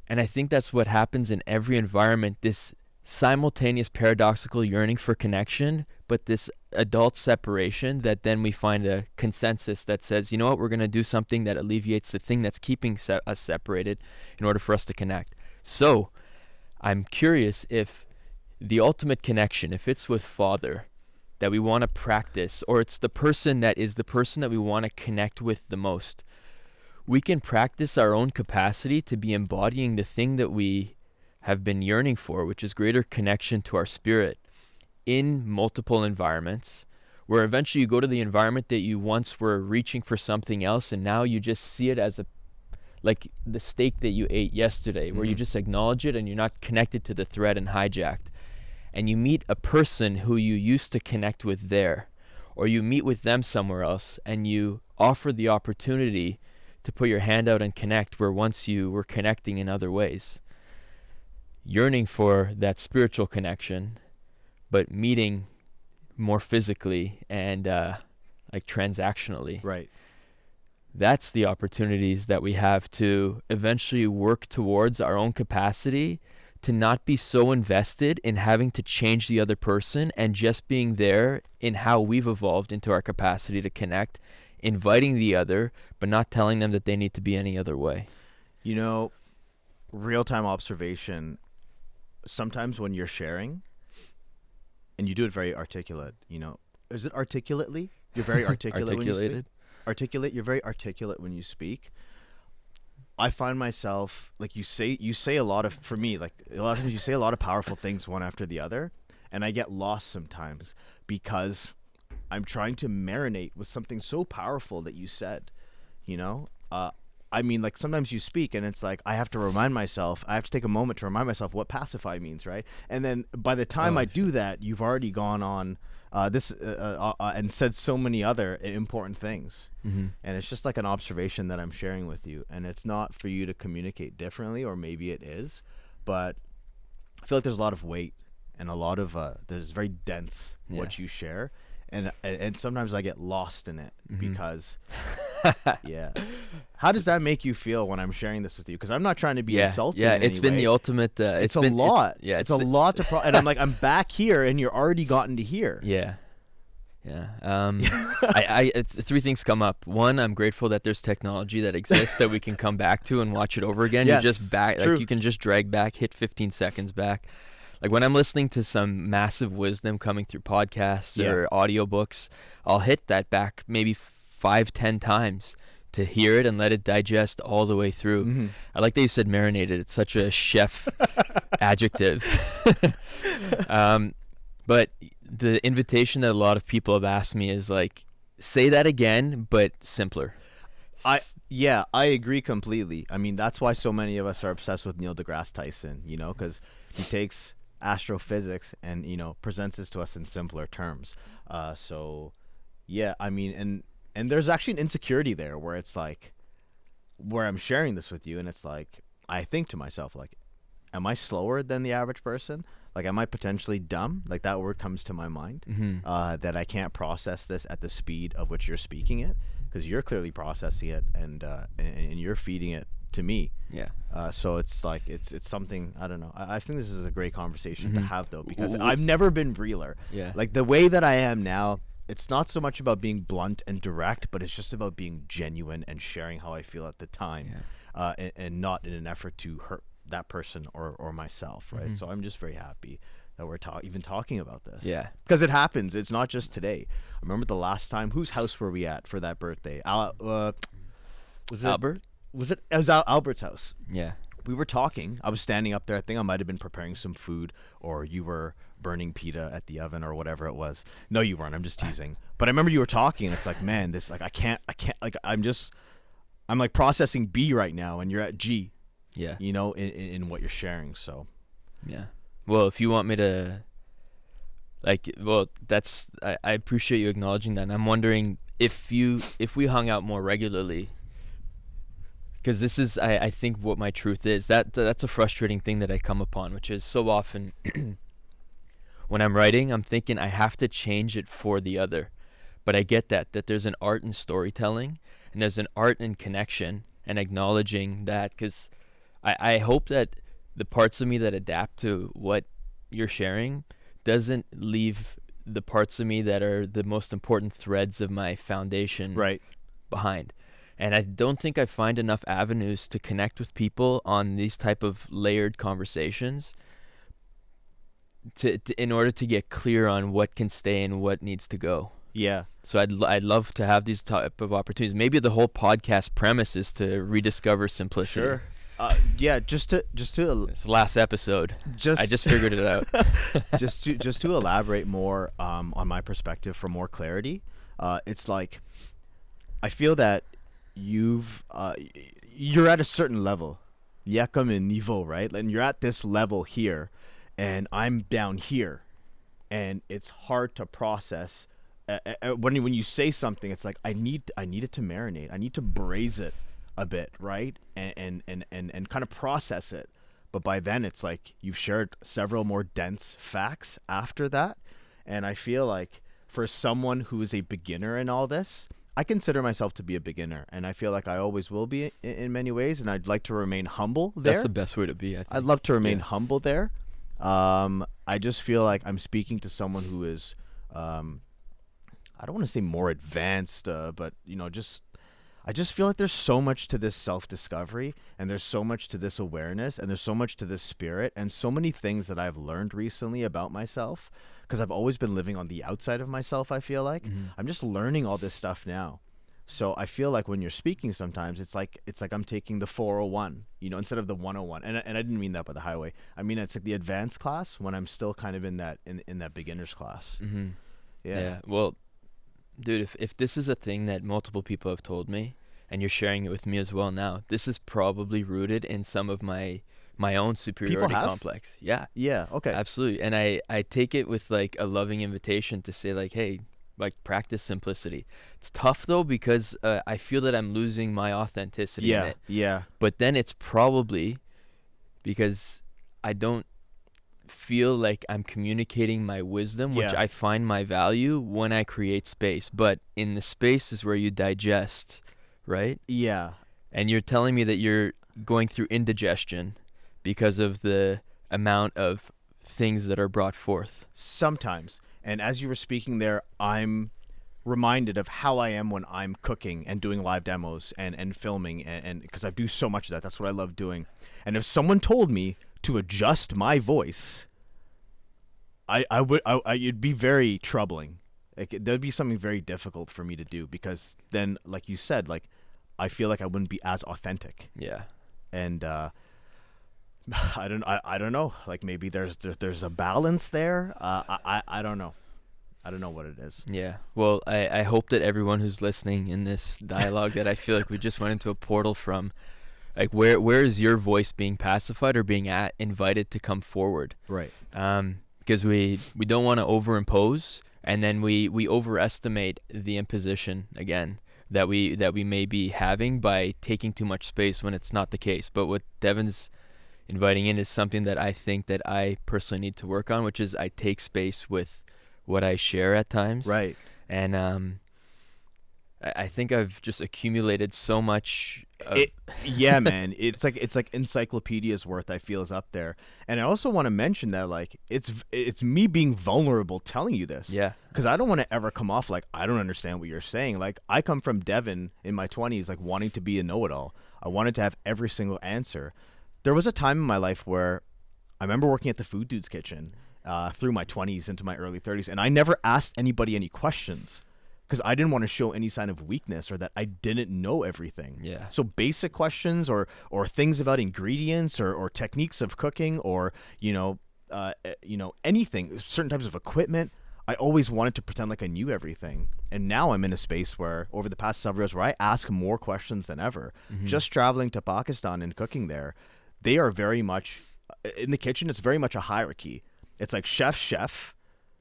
And I think that's what happens in every environment, this simultaneous paradoxical yearning for connection, but this adult separation that then we find a consensus that says, you know what, we're going to do something that alleviates the thing that's keeping us separated in order for us to connect. So I'm curious if the ultimate connection, if it's with Father that we want to practice, or it's the person that is the person that we want to connect with the most, we can practice our own capacity to be embodying the thing that we have been yearning for, which is greater connection to our spirit in multiple environments, where eventually you go to the environment that you once were reaching for something else, and now you just see it as like the steak that you ate yesterday, where you just acknowledge it and you're not connected to the thread and hijacked. And you meet a person who you used to connect with there, or you meet with them somewhere else, and you offer the opportunity to put your hand out and connect where once you were connecting in other ways. Yearning for that spiritual connection, but meeting more physically and like transactionally. Right. That's the opportunities that we have to eventually work towards our own capacity to not be so invested in having to change the other person, and just being there in how we've evolved into our capacity to connect, inviting the other, but not telling them that they need to be any other way. You know, real-time observation, sometimes when you're sharing, and you do it very articulate, you know, is it articulately? You're very articulate when you speak. Articulate. You're very articulate when you speak. I find myself, like, you say a lot of, for me, like, a lot of times you say a lot of powerful things one after the other, and I get lost sometimes because I'm trying to marinate with something so powerful that you said, you know? I mean, like, sometimes you speak and it's like, I have to take a moment to remind myself what pacify means, right? And then by the time I do that, you've already gone on and said so many other important things. Mm-hmm. And it's just like an observation that I'm sharing with you. And it's not for you to communicate differently, or maybe it is, but I feel like there's a lot of weight and a lot of, there's very dense what you share. And sometimes I get lost in it because, How does that make you feel when I'm sharing this with you? Because I'm not trying to be insulting. Yeah, in it's any been way. the ultimate. It's a lot. It's a lot to and I'm like, I'm back here, and you're already gotten to here. Yeah. Three things come up. One, I'm grateful that there's technology that exists that we can come back to and watch it over again. Yes, you just back, true. like you can just drag back, hit 15 seconds back. Like when I'm listening to some massive wisdom coming through podcasts Yeah. or audiobooks, I'll hit that back maybe 5-10 times to hear it and let it digest all the way through. Mm-hmm. I like that you said marinated. It's such a chef adjective. But the invitation that a lot of people have asked me is like, say that again, but simpler. I agree completely. I mean, that's why so many of us are obsessed with Neil deGrasse Tyson, you know, because he takes astrophysics and, you know, presents this to us in simpler terms. So, yeah, I mean, and there's actually an insecurity there where it's like, where I'm sharing this with you, and it's like, I think to myself, like, am I slower than the average person? Like, am I potentially dumb? Like, that word comes to my mind, that I can't process this at the speed of which you're speaking it, because you're clearly processing it, and you're feeding it to me. Yeah. So it's like, it's something, I don't know. I think this is a great conversation to have, though, because I've never been realer. Yeah. Like, the way that I am now, it's not so much about being blunt and direct, but it's just about being genuine and sharing how I feel at the time, and not in an effort to hurt that person or myself, right? So I'm just very happy that we're even talking about this. Yeah. Because it happens. It's not just today. I remember the last time, whose house were we at for that birthday? Was it Albert? It was Albert's house. Yeah. We were talking. I was standing up there. I think I might have been preparing some food, or you were burning pita at the oven or whatever it was. No, you weren't. I'm just teasing. But I remember you were talking, and it's like, man, this, like, I can't, like, I'm like processing B right now, and you're at G. Yeah. You know, in what you're sharing. So, yeah. Well, if you want me to, like, well, that's, I appreciate you acknowledging that. And I'm wondering if we hung out more regularly, because this is, I think, what my truth is. That's a frustrating thing that I come upon, which is so often when I'm writing, I'm thinking I have to change it for the other. But I get that there's an art in storytelling, and there's an art in connection and acknowledging that, because I hope that the parts of me that adapt to what you're sharing doesn't leave the parts of me that are the most important threads of my foundation behind. And I don't think I find enough avenues to connect with people on these type of layered conversations to in order to get clear on what can stay and what needs to go. Yeah. So I'd love to have these type of opportunities. Maybe the whole podcast premise is to rediscover simplicity. Sure. Yeah, just to It's the last episode. I just figured it out. just to elaborate more on my perspective for more clarity. It's like, I feel that you're at a certain level. Yakam in niveau, right? And you're at this level here, and I'm down here, and it's hard to process. When you say something, it's like, I need it to marinate. I need to braise it a bit, right? And kind of process it. But by then, it's like you've shared several more dense facts after that. And I feel like for someone who is a beginner in all this, I consider myself to be a beginner, and I feel like I always will be in many ways, and I'd like to remain humble there. That's the best way to be, I think. I'd love to remain humble there. I just feel like I'm speaking to someone who is, I don't want to say more advanced, but, you know, I just feel like there's so much to this self-discovery, and there's so much to this awareness, and there's so much to this spirit, and so many things that I've learned recently about myself, because I've always been living on the outside of myself, I feel like. I'm just learning all this stuff now. So I feel like when you're speaking sometimes, it's like I'm taking the 401, you know, instead of the 101. And I didn't mean that by the highway. I mean, it's like the advanced class when I'm still kind of in that beginner's class. Yeah. Well, dude, if this is a thing that multiple people have told me, and you're sharing it with me as well now, this is probably rooted in some of my own superiority complex. Yeah, okay, absolutely. And I take it with like a loving invitation to say, like, hey, like, practice simplicity. It's tough though, because I feel that I'm losing my authenticity in it. But then it's probably because I don't feel like I'm communicating my wisdom, which I find my value when I create space. But in the space is where you digest, right? Yeah. And you're telling me that you're going through indigestion because of the amount of things that are brought forth. Sometimes. And as you were speaking there, I'm reminded of how I am when I'm cooking and doing live demos and filming, and because I do so much of that. That's what I love doing. And if someone told me to adjust my voice it'd be very troubling. Like, there'd be something very difficult for me to do, because then, like you said, like, I feel like I wouldn't be as authentic. Yeah. And I don't know. Like, maybe there's a balance there. I don't know. I don't know what it is. Yeah. Well, I hope that everyone who's listening in this dialogue, that I feel like we just went into a portal from, like, where is your voice being pacified or being invited to come forward? Right. Because we don't want to overimpose, and then we overestimate the imposition again that we may be having by taking too much space when it's not the case. But what Devan's inviting in is something that I think that I personally need to work on, which is I take space with what I share at times. Right. And I think I've just accumulated so much. Yeah, man. It's like encyclopedia's worth, I feel, is up there. And I also want to mention that, like, it's me being vulnerable telling you this. Yeah. Because I don't want to ever come off like I don't understand what you're saying. Like, I come from Devan in my 20s, like, wanting to be a know-it-all. I wanted to have every single answer. There was a time in my life where I remember working at the Food Dude's kitchen through my 20s into my early 30s, and I never asked anybody any questions, because I didn't want to show any sign of weakness or that I didn't know everything. Yeah. So basic questions or things about ingredients or techniques of cooking, or anything, certain types of equipment, I always wanted to pretend like I knew everything. And now I'm in a space where, over the past several years, where I ask more questions than ever. Mm-hmm. Just traveling to Pakistan and cooking there, they are very much in the kitchen. It's very much a hierarchy. It's like chef,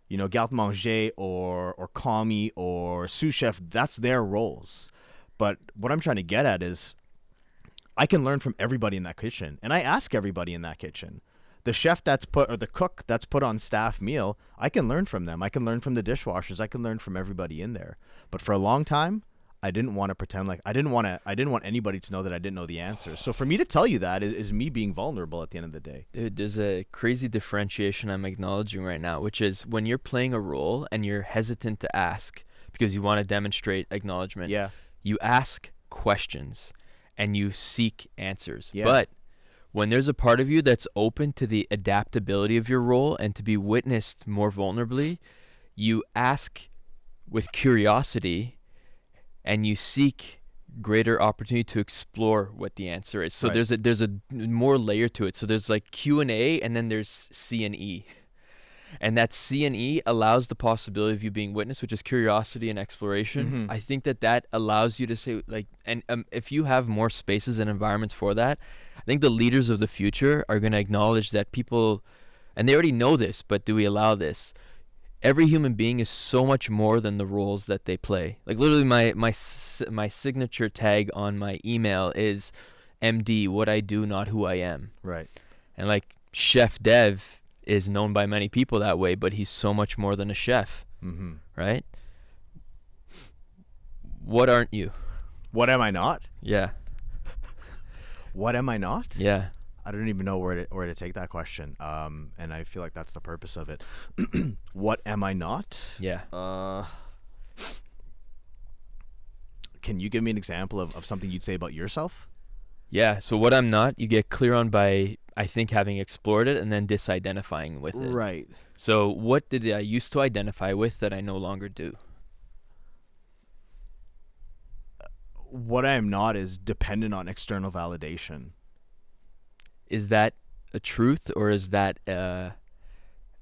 garde-manger or commis or sous chef. That's their roles. But what I'm trying to get at is, I can learn from everybody in that kitchen, and I ask everybody in that kitchen. The chef or the cook that's put on staff meal, I can learn from them. I can learn from the dishwashers. I can learn from everybody in there. But for a long time, I didn't want to pretend like I didn't want anybody to know that I didn't know the answers. So for me to tell you that is me being vulnerable at the end of the day. Dude, there's a crazy differentiation I'm acknowledging right now, which is when you're playing a role and you're hesitant to ask because you want to demonstrate acknowledgement. Yeah. You ask questions and you seek answers. Yeah. But when there's a part of you that's open to the adaptability of your role and to be witnessed more vulnerably, you ask with curiosity and you seek greater opportunity to explore what the answer is. So Right. there's a more layer to it. So there's like Q&A, and then there's C and E. And that C and E allows the possibility of you being witnessed, which is curiosity and exploration. Mm-hmm. I think that allows you to say, like, and if you have more spaces and environments for that, I think the leaders of the future are going to acknowledge that people, and they already know this, but do we allow this? Every human being is so much more than the roles that they play. Like, literally my signature tag on my email is MD, what I do, not who I am. Right. And like Chef Dev is known by many people that way, but he's so much more than a chef, Mm-hmm. right? What aren't you? What am I not? Yeah. What am I not? Yeah. I don't even know where to take that question. And I feel like that's the purpose of it. What am I not? Yeah. Can you give me an example of something you'd say about yourself? Yeah. So what I'm not, you get clear on by, I think, having explored it and then disidentifying with it. Right. So what did I used to identify with that I no longer do? What I am not is dependent on external validation. Is that a truth, or is that an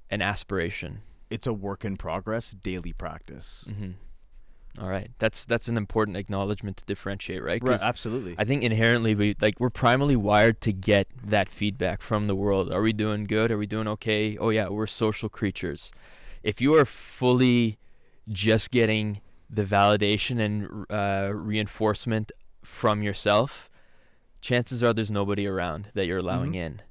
aspiration? It's a work in progress, daily practice. Mm-hmm. All right. That's an important acknowledgement to differentiate, right? Right, 'Cause absolutely. I think inherently we're primarily wired to get that feedback from the world. Are we doing good? Are we doing okay? Oh yeah, we're social creatures. If you are fully just getting the validation and reinforcement from yourself, chances are there's nobody around that you're allowing Mm-hmm. in.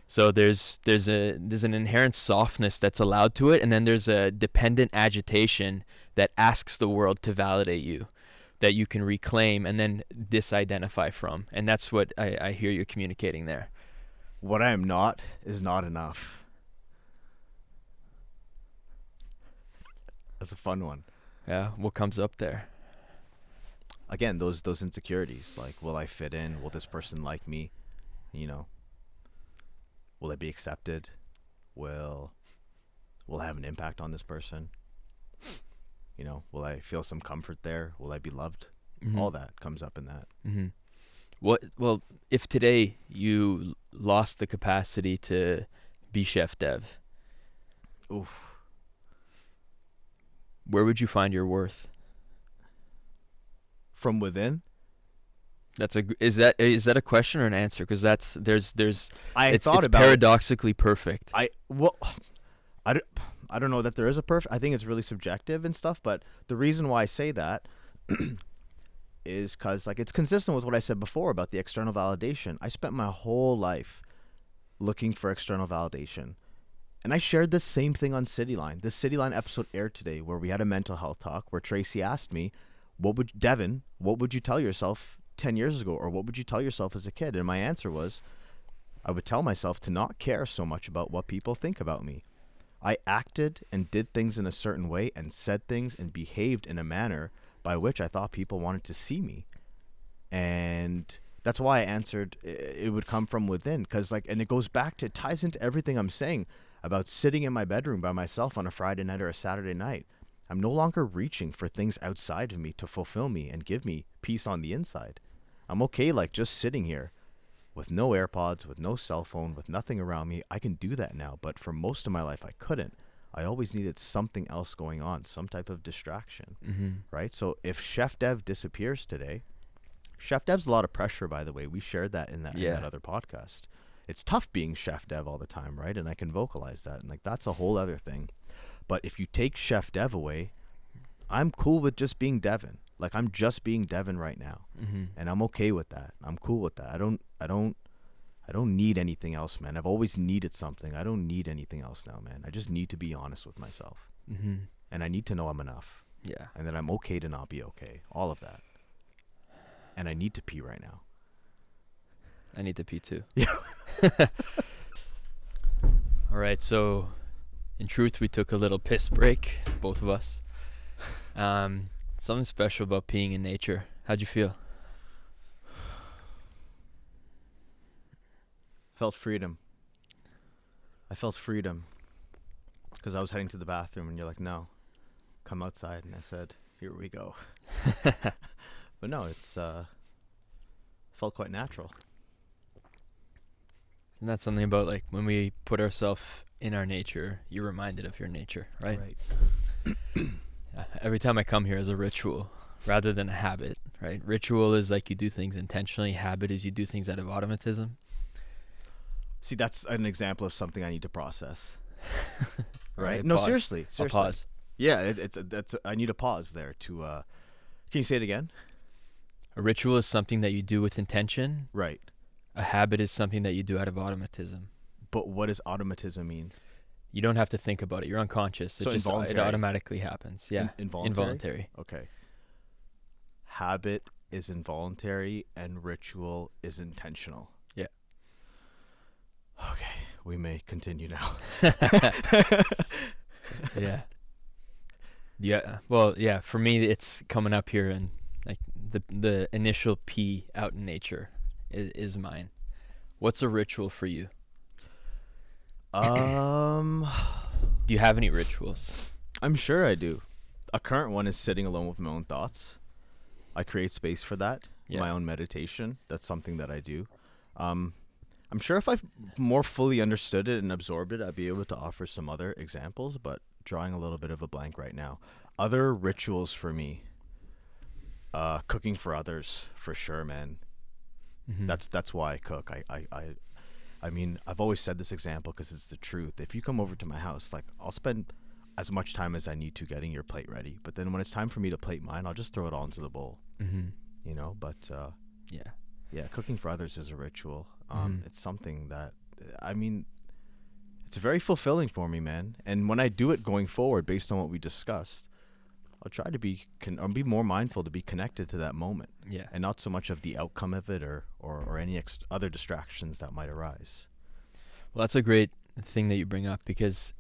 So there's an inherent softness that's allowed to it, and then there's a dependent agitation that asks the world to validate you, that you can reclaim and then disidentify from. And that's what I hear you communicating there. What I am not is not enough. That's a fun one. Yeah, what comes up there? Again, those insecurities, like, will I fit in? Will this person like me? Will I be accepted? Will will I have an impact on this person? You know, will I feel some comfort there? Will I be loved? Mm-hmm. All that comes up in that. Mm-hmm. Well, if today you lost the capacity to be Chef Dev, Oof. where would you find your worth? From within? Is that a question or an answer? Because there's it's paradoxically perfect. I don't know that there is a perfect. I think it's really subjective and stuff. But the reason why I say that is because like it's consistent with what I said before about the external validation. I spent my whole life looking for external validation, and I shared this same thing on Cityline. This Cityline episode aired today, where we had a mental health talk, where Tracy asked me, Devin, what would you tell yourself 10 years ago, or what would you tell yourself as a kid? And my answer was, I would tell myself to not care so much about what people think about me. I acted and did things in a certain way and said things and behaved in a manner by which I thought people wanted to see me. And that's why I answered it would come from within, because and it goes back to, it ties into everything I'm saying about sitting in my bedroom by myself on a Friday night or a Saturday night. I'm no longer reaching for things outside of me to fulfill me and give me peace on the inside. I'm okay just sitting here with no AirPods, with no cell phone, with nothing around me. I can do that now, but for most of my life I couldn't. I always needed something else going on, some type of distraction, right? So if Chef Dev disappears today, Chef Dev's a lot of pressure, by the way. We shared that in that other podcast. It's tough being Chef Dev all the time, right? And I can vocalize that, and that's a whole other thing. But if you take Chef Dev away, I'm cool with just being Devin. I'm just being Devin right now, and I'm okay with that. I'm cool with that. I don't need anything else, man. I've always needed something. I don't need anything else now, man. I just need to be honest with myself, and I need to know I'm enough. Yeah, and that I'm okay to not be okay. All of that. And I need to pee right now. I need to pee too. Yeah. All right. So, in truth, we took a little piss break, both of us. Something special about peeing in nature. How'd you feel? Felt freedom. I felt freedom because I was heading to the bathroom, and you're like, no, come outside. And I said, here we go. But no, it's felt quite natural. Isn't that something about when we put ourselves in our nature, you're reminded of your nature, right? Right. Every time I come here as a ritual rather than a habit, right? Ritual is you do things intentionally. Habit is you do things out of automatism. See, that's an example of something I need to process. Right? No, pause. Seriously. I'll pause. Yeah, I need a pause there to. Can you say it again? A ritual is something that you do with intention. Right. A habit is something that you do out of automatism. But what does automatism mean? You don't have to think about it. You're unconscious. So it automatically happens. Yeah. Involuntary? Okay. Habit is involuntary and ritual is intentional. Yeah. Okay. We may continue now. Yeah. Yeah. Well, yeah, for me it's coming up here, and the initial pee out in nature is mine. What's a ritual for you? Do you have any rituals? I'm sure I do. A current one is sitting alone with my own thoughts. I create space for that. My own meditation. That's something that I do. I'm sure if I more fully understood it and absorbed it, I'd be able to offer some other examples, but drawing a little bit of a blank right now. Other rituals for me. Cooking for others, for sure, man. That's why I cook. I mean, I've always said this example because it's the truth. If you come over to my house, I'll spend as much time as I need to getting your plate ready. But then when it's time for me to plate mine, I'll just throw it all into the bowl. You know, but yeah, cooking for others is a ritual. It's something that, it's very fulfilling for me, man. And when I do it going forward, based on what we discussed, I'll try to be more mindful to be connected to that moment. Yeah. And not so much of the outcome of it or any other distractions that might arise. Well, that's a great thing that you bring up, because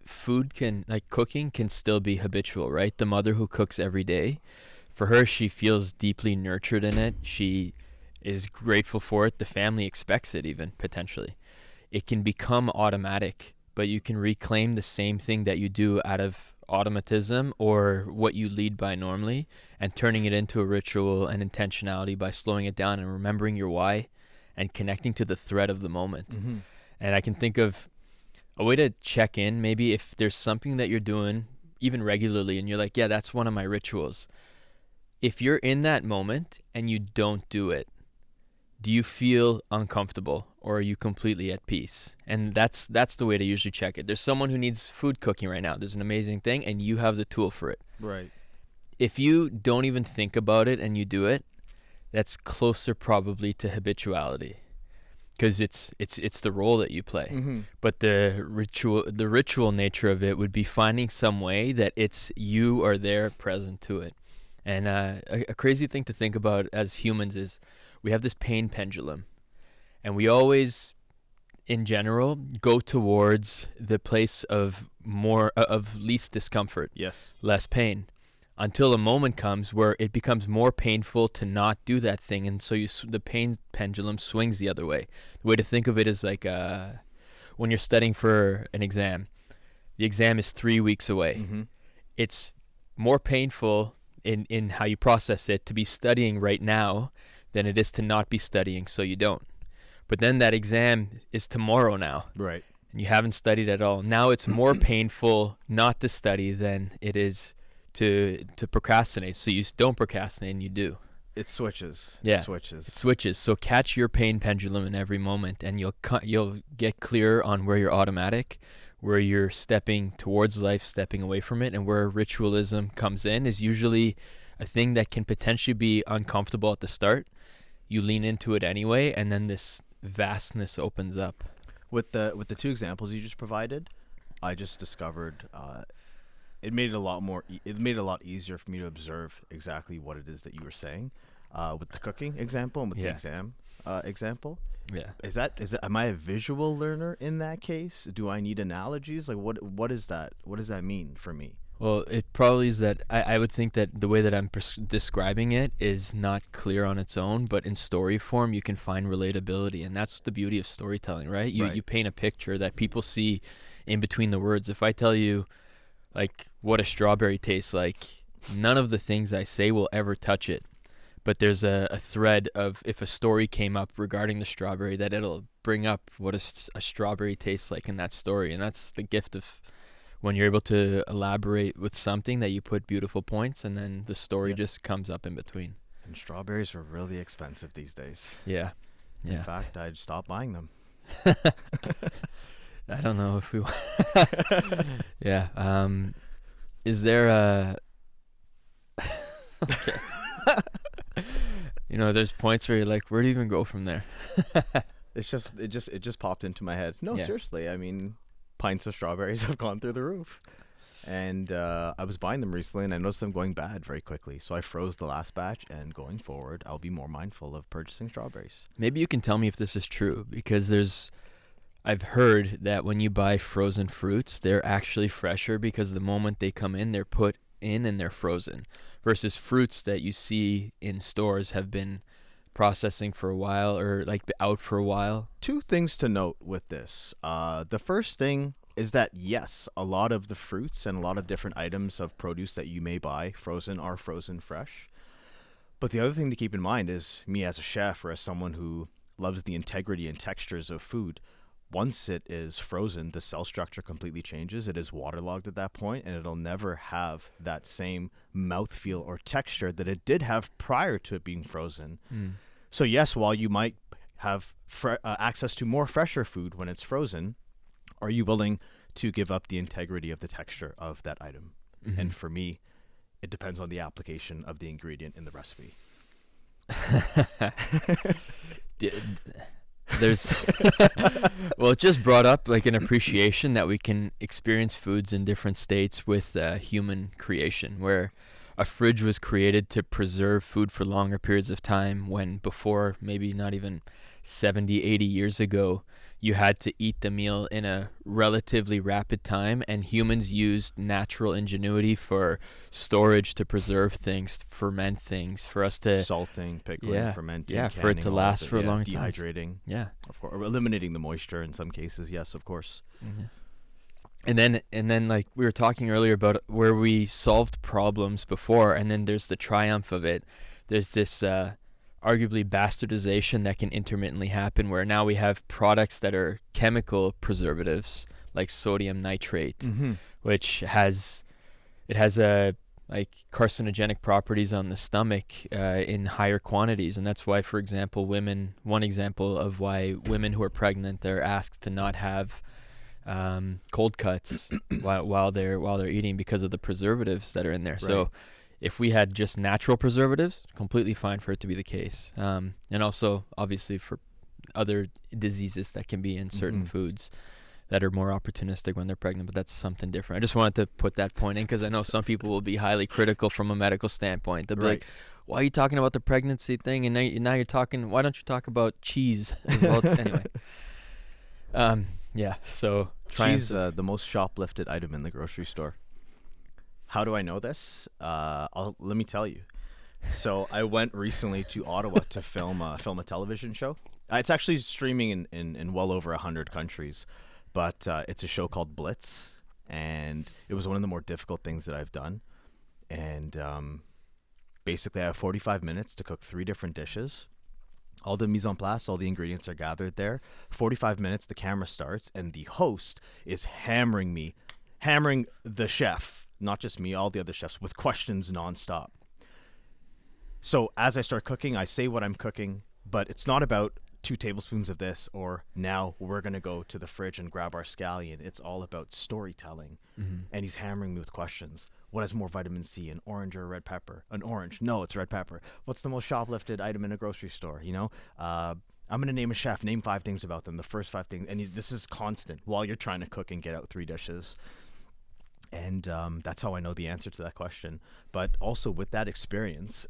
cooking can still be habitual, right? The mother who cooks every day, for her, she feels deeply nurtured in it. She is grateful for it. The family expects it even, potentially. It can become automatic but you can reclaim the same thing that you do out of automatism or what you lead by normally, and turning it into a ritual and intentionality by slowing it down and remembering your why and connecting to the thread of the moment. Mm-hmm. And I can think of a way to check in, maybe if there's something that you're doing even regularly and you're like, yeah, that's one of my rituals. If you're in that moment and you don't do it, do you feel uncomfortable or are you completely at peace? And that's the way to usually check it. There's someone who needs food cooking right now. There's an amazing thing and you have the tool for it. Right. If you don't even think about it and you do it, that's closer probably to habituality, because it's the role that you play. Mm-hmm. But the ritual nature of it would be finding some way that it's you are there present to it. And a crazy thing to think about as humans is we have this pain pendulum, and we always, in general, go towards the place of least discomfort, Yes. less pain, until a moment comes where it becomes more painful to not do that thing, and so the pain pendulum swings the other way. The way to think of it is like when you're studying for an exam. The exam is 3 weeks away. Mm-hmm. It's more painful in how you process it to be studying right now than it is to not be studying so you don't. But then that exam is tomorrow now. Right. And you haven't studied at all. Now it's more painful not to study than it is to procrastinate. So you don't procrastinate and you do. It switches. Yeah. It It switches. So catch your pain pendulum in every moment, and you'll get clear on where you're automatic, where you're stepping towards life, stepping away from it, and where ritualism comes in is usually a thing that can potentially be uncomfortable at the start. You lean into it anyway, and then this vastness opens up. With the two examples you just provided, I just discovered it made it a lot easier for me to observe exactly what it is that you were saying with the cooking example and with the exam example. Yeah. Is that am I a visual learner in that case? Do I need analogies? Like what is that? What does that mean for me? Well, it probably is that I would think that the way that I'm describing it is not clear on its own, but in story form you can find relatability, and that's the beauty of storytelling, right? You paint a picture that people see in between the words. If I tell you like what a strawberry tastes like, none of the things I say will ever touch it. But there's a thread of, if a story came up regarding the strawberry, that it'll bring up what a strawberry tastes like in that story. And that's the gift of when you're able to elaborate with something that you put beautiful points, and then the story just comes up in between. And strawberries are really expensive these days. Yeah. In fact, I'd stop buying them. I don't know if we yeah. Is there a okay. There's points where you're like, where do you even go from there? It just popped into my head. No, seriously. I mean, pints of strawberries have gone through the roof. And I was buying them recently, and I noticed them going bad very quickly. So I froze the last batch, and going forward, I'll be more mindful of purchasing strawberries. Maybe you can tell me if this is true, because I've heard that when you buy frozen fruits, they're actually fresher because the moment they come in, they're put in and they're frozen, versus fruits that you see in stores have been processing for a while or like out for a while. Two things to note with this. The first thing is that, yes, a lot of the fruits and a lot of different items of produce that you may buy frozen are frozen fresh. But the other thing to keep in mind is, me as a chef or as someone who loves the integrity and textures of food, once it is frozen, the cell structure completely changes. It is waterlogged at that point, and it'll never have that same mouthfeel or texture that it did have prior to it being frozen. So yes, while you might have access to more fresher food when it's frozen, are you willing to give up the integrity of the texture of that item? Mm-hmm. And for me, it depends on the application of the ingredient in the recipe. There's well, it just brought up like an appreciation that we can experience foods in different states with human creation, where a fridge was created to preserve food for longer periods of time, when before, maybe not even 70, 80 years ago, you had to eat the meal in a relatively rapid time, and humans used natural ingenuity for storage to preserve things, ferment things, for us to salting, pickling, fermenting, canning, for it to last for a long time. Dehydrating, of course, or eliminating the moisture in some cases. Yes, of course. Mm-hmm. And then like we were talking earlier about where we solved problems before, and then there's the triumph of it. There's this arguably bastardization that can intermittently happen, where now we have products that are chemical preservatives like sodium nitrate, Mm-hmm. which has a like carcinogenic properties on the stomach in higher quantities, and that's why, for example, one example of why women who are pregnant are asked to not have cold cuts while they're eating, because of the preservatives that are in there. Right. So if we had just natural preservatives, completely fine for it to be the case. And also obviously for other diseases that can be in certain foods that are more opportunistic when they're pregnant, but that's something different. I just wanted to put that point in because I know some people will be highly critical from a medical standpoint. They'll be like, why are you talking about the pregnancy thing? And now you're talking, why don't you talk about cheese as well? Anyway. Yeah, so Cheese, the most shoplifted item in the grocery store. How do I know this? Let me tell you. So I went recently to Ottawa to film a television show. It's actually streaming in well over 100 countries, but it's a show called Blitz, and it was one of the more difficult things that I've done. And basically, I have 45 minutes to cook 3 different dishes. All the mise en place, all the ingredients are gathered there. 45 minutes, the camera starts, and the host is hammering the chef, not just me, all the other chefs, with questions nonstop. So as I start cooking, I say what I'm cooking, but it's not about 2 tablespoons of this, or now we're going to go to the fridge and grab our scallion. It's all about storytelling. And he's hammering me with questions. What has more vitamin C, an orange or a red pepper? An orange. No, it's red pepper. What's the most shoplifted item in a grocery store? I'm going to name a chef. Name 5 things about them. The first 5 things. And this is constant while you're trying to cook and get out 3 dishes. And that's how I know the answer to that question. But also with that experience,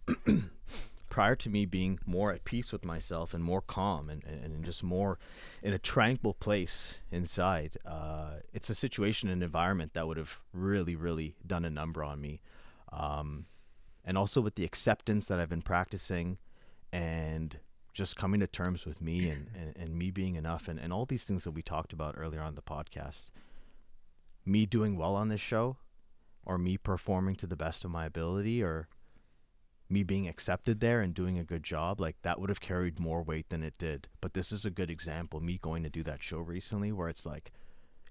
prior to me being more at peace with myself and more calm and just more in a tranquil place inside, it's a situation and environment that would have really, really done a number on me. And also with the acceptance that I've been practicing and just coming to terms with me and me being enough and all these things that we talked about earlier on the podcast. Me doing well on this show, or me performing to the best of my ability, or me being accepted there and doing a good job, like that would have carried more weight than it did. But this is a good example, me going to do that show recently, where it's like,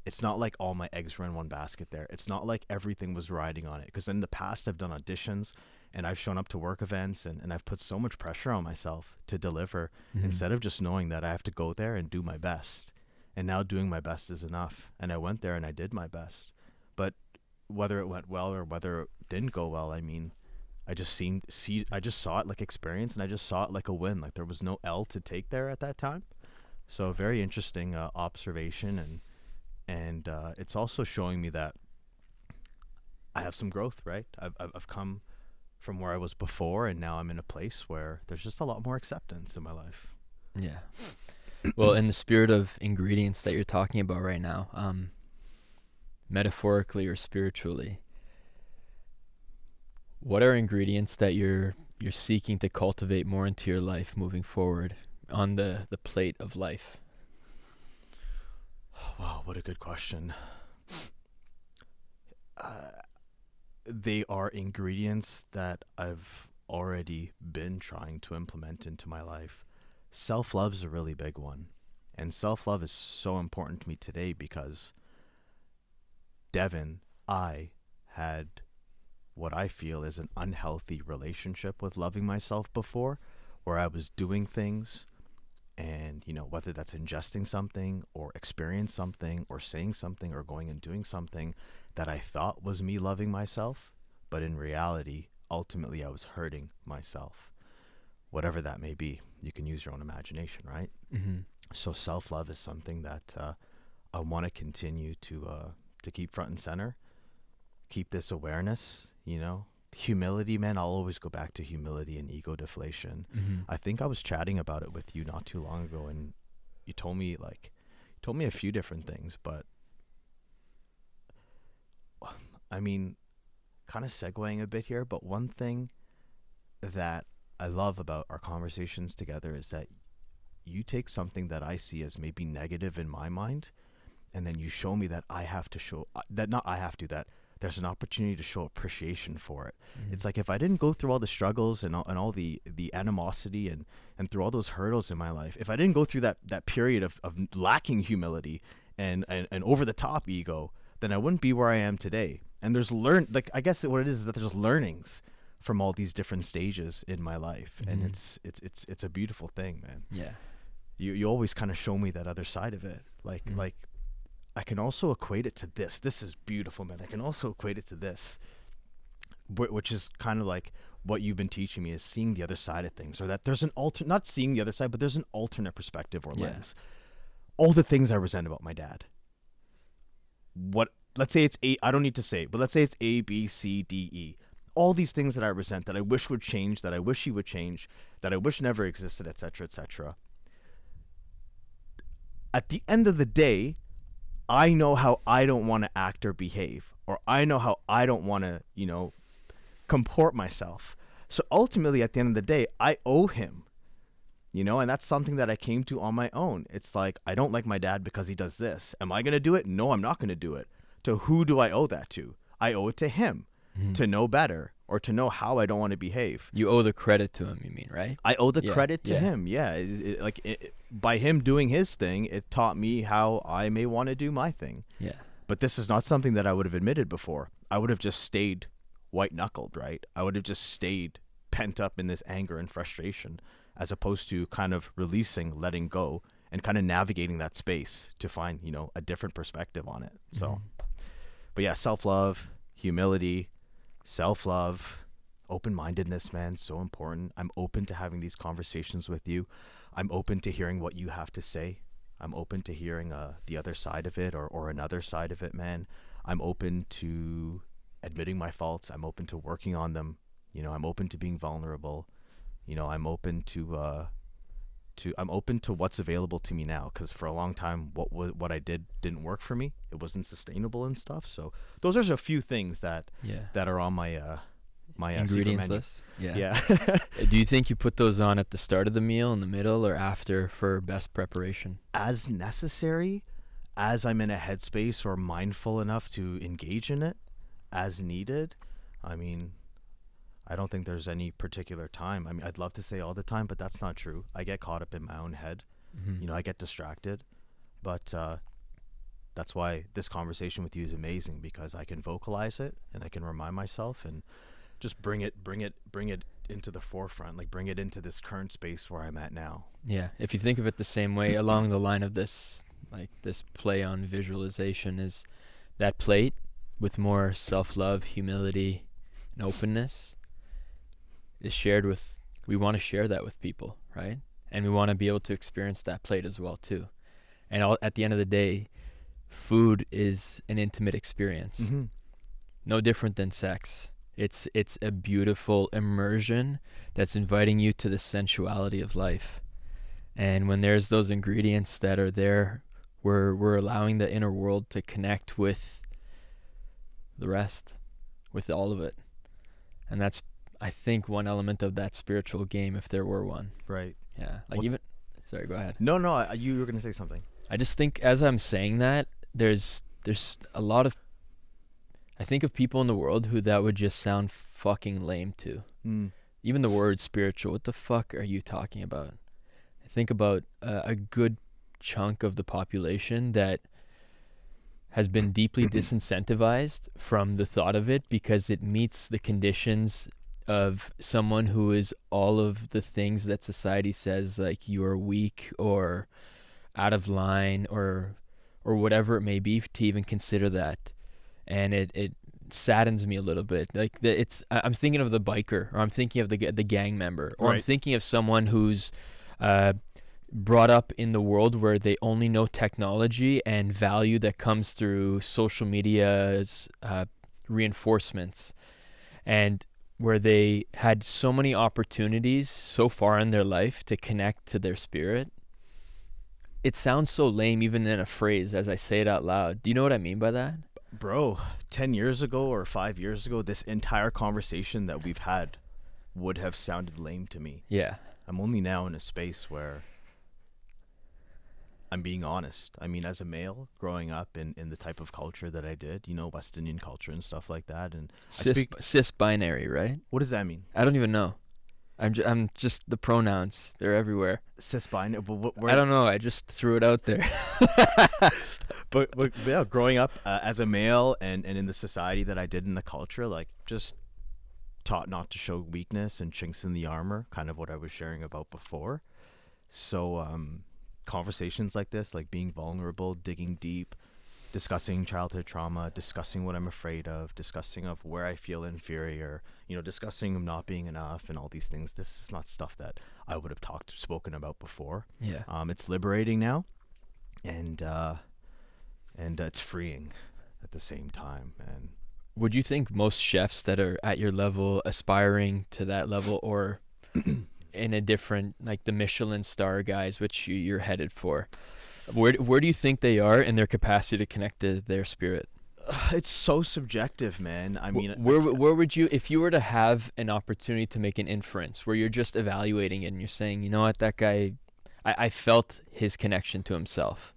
it's not like all my eggs were in one basket there. It's not like everything was riding on it. Because in the past, I've done auditions and I've shown up to work events and I've put so much pressure on myself to deliver instead of just knowing that I have to go there and do my best. And now doing my best is enough. And I went there and I did my best. But whether it went well or whether it didn't go well, I mean, I just saw it like experience, and I just saw it like a win. Like there was no L to take there at that time. So a very interesting observation, and it's also showing me that I have some growth. Right, I've come from where I was before, and now I'm in a place where there's just a lot more acceptance in my life. Yeah. Well, in the spirit of ingredients that you're talking about right now, metaphorically or spiritually, what are ingredients that you're seeking to cultivate more into your life moving forward on the plate of life? Wow, what a good question. They are ingredients that I've already been trying to implement into my life. Self-love is a really big one. And self-love is so important to me today because, Devan, I had what I feel is an unhealthy relationship with loving myself before, where I was doing things and, whether that's ingesting something or experience something or saying something or going and doing something that I thought was me loving myself, but in reality, ultimately I was hurting myself. Whatever that may be, you can use your own imagination, right? Mm-hmm. So self-love is something that I want to continue to keep front and center, keep this awareness, Humility, man, I'll always go back to humility and ego deflation. Mm-hmm. I think I was chatting about it with you not too long ago, and you told me a few different things, but I mean, kind of segueing a bit here, but one thing that I love about our conversations together is that you take something that I see as maybe negative in my mind and then you show me that I have to show that not I have to that there's an opportunity to show appreciation for it. It's like if I didn't go through all the struggles and all the animosity and through all those hurdles in my life, if I didn't go through that period of lacking humility and over the top ego, then I wouldn't be where I am today. And there's I guess what it is that there's learnings from all these different stages in my life, and it's a beautiful thing, man. Yeah. You always kind of show me that other side of it, like I can also equate it to this. This is beautiful, man. I can also equate it to this, which is kind of like what you've been teaching me, is seeing the other side of things, or that there's an not seeing the other side, but there's an alternate perspective or lens. All the things I resent about my dad. Let's say it's I don't need to say it, but let's say it's A, B, C, D, E. All these things that I resent, that I wish would change, that I wish he would change, that I wish never existed, etc., etc. At the end of the day, I know how I don't want to act or behave, or I know how I don't want to, comport myself. So ultimately, at the end of the day, I owe him, and that's something that I came to on my own. It's like, I don't like my dad because he does this. Am I going to do it? No, I'm not going to do it. To who do I owe that to? I owe it to him to know better, or to know how I don't want to behave. You owe the credit to him, you mean, right? I owe the credit to him. Yeah. By him doing his thing, it taught me how I may want to do my thing. Yeah. But this is not something that I would have admitted before. I would have just stayed white-knuckled, right? I would have just stayed pent up in this anger and frustration, as opposed to kind of releasing, letting go, and kind of navigating that space to find, a different perspective on it. So, but yeah, self-love, humility, self-love, open-mindedness, man, so important. I'm open to having these conversations with you. I'm open to hearing what you have to say. I'm open to hearing the other side of it, or another side of it, man. I'm open to admitting my faults. I'm open to working on them. I'm open to being vulnerable. I'm open to I'm open to what's available to me now, because for a long time what I didn't work for me. It wasn't sustainable and stuff. So those are a few things that are on my my ingredients list. Yeah. Do you think you put those on at the start of the meal, in the middle, or after for best preparation? As necessary, as I'm in a headspace or mindful enough to engage in it, as needed. I mean, I don't think there's any particular time. I mean, I'd love to say all the time, but that's not true. I get caught up in my own head. I get distracted. But that's why this conversation with you is amazing, because I can vocalize it and I can remind myself and just bring it into the forefront, like bring it into this current space where I'm at now. Yeah. If you think of it the same way, along the line of this, like this play on visualization, is that plate with more self-love, humility, and openness is shared with, we want to share that with people, right? And we want to be able to experience that plate as well too. And at the end of the day, food is an intimate experience. No different than sex. It's a beautiful immersion that's inviting you to the sensuality of life. And when there's those ingredients that are there, we're allowing the inner world to connect with the rest, with all of it. And that's, I think, one element of that spiritual game, if there were one. Right. Yeah. Sorry, go ahead. No, you were going to say something. I just think as I'm saying that, there's a lot of, I think of people in the world who that would just sound fucking lame to. Even the word spiritual, what the fuck are you talking about? I think about a good chunk of the population that has been deeply disincentivized from the thought of it, because it meets the conditions of someone who is all of the things that society says, like you're weak or out of line or whatever it may be, to even consider that. And it saddens me a little bit. Like I'm thinking of the biker, or I'm thinking of the gang member, or I'm thinking of someone who's brought up in the world where they only know technology and value that comes through social media's reinforcements, and where they had so many opportunities so far in their life to connect to their spirit. It sounds so lame even in a phrase as I say it out loud. Do you know what I mean by that? Bro, 10 years ago or 5 years ago, this entire conversation that we've had would have sounded lame to me. Yeah. I'm only now in a space where I'm being honest. I mean, as a male growing up in the type of culture that I did, West Indian culture and stuff like that, and Cis binary, right? What does that mean? I don't even know. I'm just the pronouns. They're everywhere. Cis binary. But I don't know. I just threw it out there. but yeah, growing up as a male and in the society that I did in the culture, like just taught not to show weakness and chinks in the armor, kind of what I was sharing about before. So conversations like this, like being vulnerable, digging deep, discussing childhood trauma, discussing what I'm afraid of, discussing of where I feel inferior, discussing of not being enough and all these things. This is not stuff that I would have spoken about before. Yeah. It's liberating now, and it's freeing at the same time. And would you think most chefs that are at your level, aspiring to that level, or in a different, like the Michelin star guys, which you're headed for, where do you think they are in their capacity to connect to their spirit? It's so subjective, man. I mean, where would you, if you were to have an opportunity to make an inference where you're just evaluating it and you're saying, you know what, that guy, I felt his connection to himself,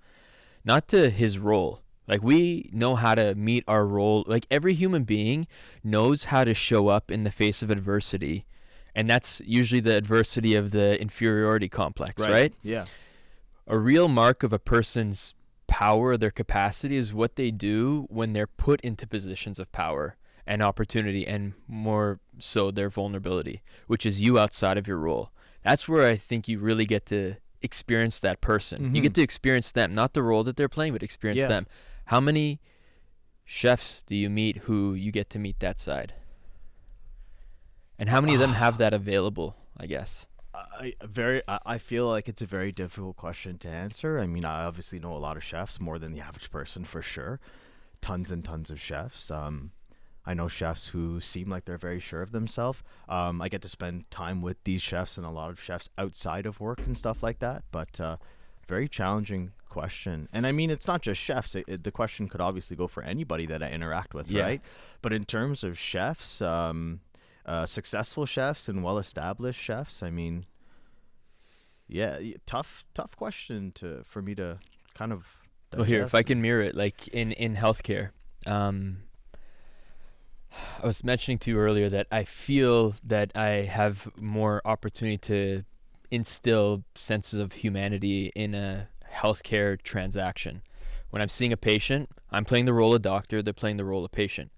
not to his role. Like, we know how to meet our role. Like, every human being knows how to show up in the face of adversity. And that's usually the adversity of the inferiority complex, right? Yeah. A real mark of a person's power, their capacity, is what they do when they're put into positions of power and opportunity, and more so their vulnerability, which is you outside of your role. That's where I think you really get to experience that person. Mm-hmm. You get to experience them, not the role that they're playing, but experience them. How many chefs do you meet who you get to meet that side? And how many of them have that available, I guess? I feel like it's a very difficult question to answer. I mean, I obviously know a lot of chefs, more than the average person for sure. Tons and tons of chefs. I know chefs who seem like they're very sure of themselves. I get to spend time with these chefs and a lot of chefs outside of work and stuff like that. But very challenging question. And I mean, it's not just chefs. The question could obviously go for anybody that I interact with, right? But in terms of chefs, successful chefs and well-established chefs, I mean, tough question for me to kind of digest. Well, here, if I can mirror it, like in healthcare, I was mentioning to you earlier that I feel that I have more opportunity to instill senses of humanity in a healthcare transaction. When I'm seeing a patient, I'm playing the role of doctor, they're playing the role of patient.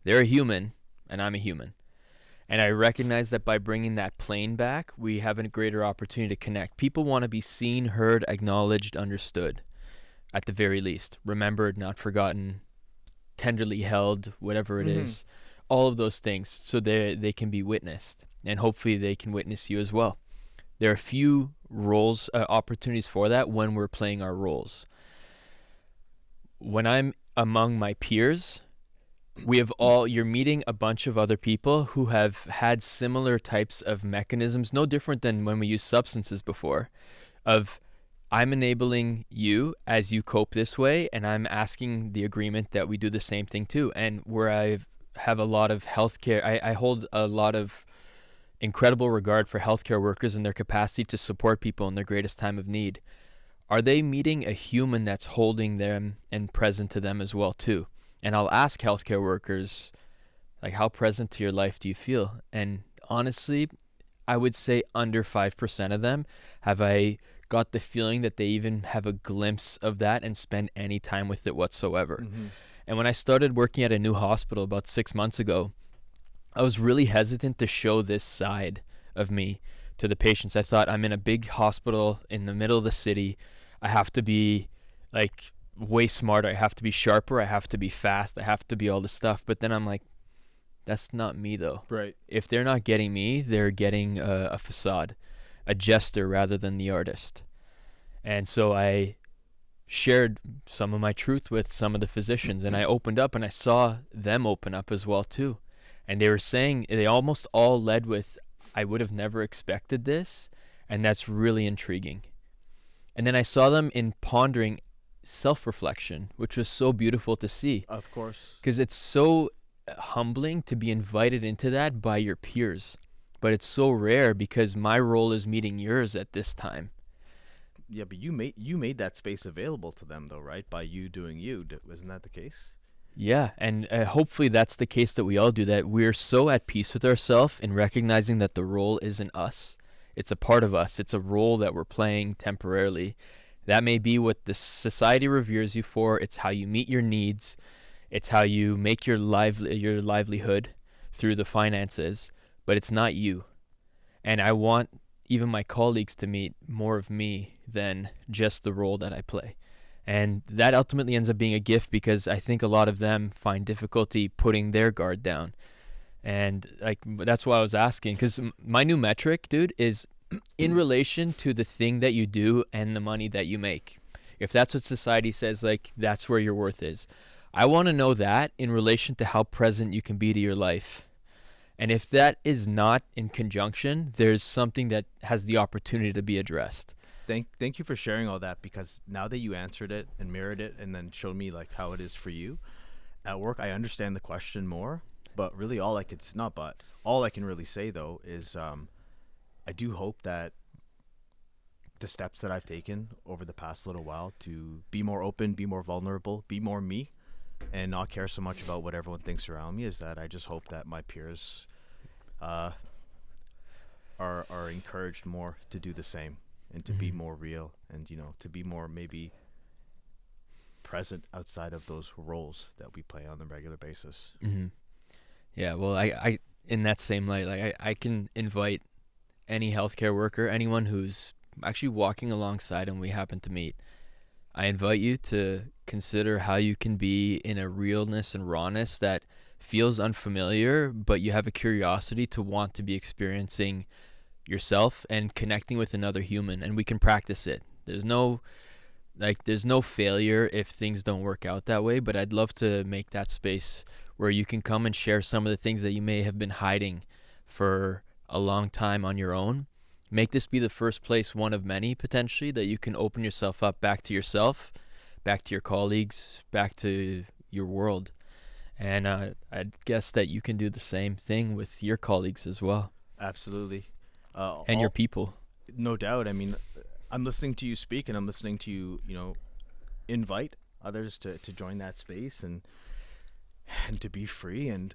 They're a human, and I'm a human. And I recognize that by bringing that plane back, we have a greater opportunity to connect. People want to be seen, heard, acknowledged, understood, at the very least. Remembered, not forgotten, tenderly held, whatever it is. All of those things, so they can be witnessed. And hopefully they can witness you as well. There are a few roles, opportunities for that when we're playing our roles. When I'm among my peers, you're meeting a bunch of other people who have had similar types of mechanisms, no different than when we use substances before, of I'm enabling you as you cope this way, and I'm asking the agreement that we do the same thing too. And where I have a lot of healthcare, I hold a lot of incredible regard for healthcare workers and their capacity to support people in their greatest time of need. Are they meeting a human that's holding them and present to them as well too? And I'll ask healthcare workers, like, how present to your life do you feel? And honestly, I would say under 5% of them have I got the feeling that they even have a glimpse of that and spend any time with it whatsoever. And when I started working at a new hospital about 6 months ago, I was really hesitant to show this side of me to the patients. I thought, I'm in a big hospital in the middle of the city. I have to be like way smarter. I have to be sharper. I have to be fast. I have to be all this stuff. But then I'm like, that's not me though. Right. If they're not getting me, they're getting a facade, a jester rather than the artist. And so I shared some of my truth with some of the physicians, and I opened up, and I saw them open up as well too. And they were saying, they almost all led with, I would have never expected this, and that's really intriguing. And then I saw them in pondering self-reflection, which was so beautiful to see. Of course. Because it's so humbling to be invited into that by your peers. But it's so rare because my role is meeting yours at this time. Yeah, but you made that space available to them though, right? By you doing you. Wasn't that the case? Yeah, and hopefully that's the case that we all do, that we're so at peace with ourselves in recognizing that the role isn't us. It's a part of us. It's a role that we're playing temporarily. That may be what the society reveres you for. It's how you meet your needs. It's how you make your livelihood through the finances, but it's not you. And I want even my colleagues to meet more of me than just the role that I play. And that ultimately ends up being a gift, because I think a lot of them find difficulty putting their guard down. And like that's why I was asking, because my new metric, dude, is in relation to the thing that you do and the money that you make. If that's what society says, like that's where your worth is. I want to know that in relation to how present you can be to your life. And if that is not in conjunction, there's something that has the opportunity to be addressed. Thank you for sharing all that, because now that you answered it and mirrored it and then showed me like how it is for you at work, I understand the question more. But really, all I can really say though is I do hope that the steps that I've taken over the past little while to be more open, be more vulnerable, be more me, and not care so much about what everyone thinks around me, is that I just hope that my peers are encouraged more to do the same, and to be more real, and to be more maybe present outside of those roles that we play on a regular basis. Mm-hmm. Yeah, well, I in that same light, like I can invite any healthcare worker, anyone who's actually walking alongside and we happen to meet. I invite you to consider how you can be in a realness and rawness that feels unfamiliar, but you have a curiosity to want to be experiencing yourself and connecting with another human, and we can practice it. There's no failure if things don't work out that way, but I'd love to make that space where you can come and share some of the things that you may have been hiding for a long time on your own. Make this be the first place, one of many potentially, that you can open yourself up back to yourself, back to your colleagues, back to your world. And I'd guess that you can do the same thing with your colleagues as well. Absolutely. And your people. No doubt. I mean, I'm listening to you speak, and I'm listening to you, invite others to join that space and to be free. And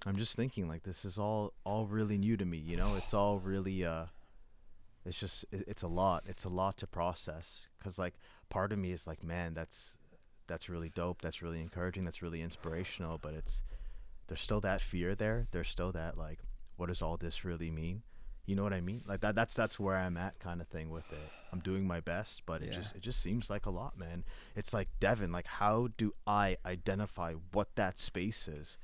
I'm just thinking, like, this is all really new to me. It's all really it's a lot. It's a lot to process, because like part of me is like, man, that's really dope. That's really encouraging. That's really inspirational. But there's still that fear there. There's still that like, what does all this really mean? You know what I mean? Like that's where I'm at, kind of thing with it. I'm doing my best, but it just seems like a lot, man. It's like, Devin, like, how do I identify what that space is?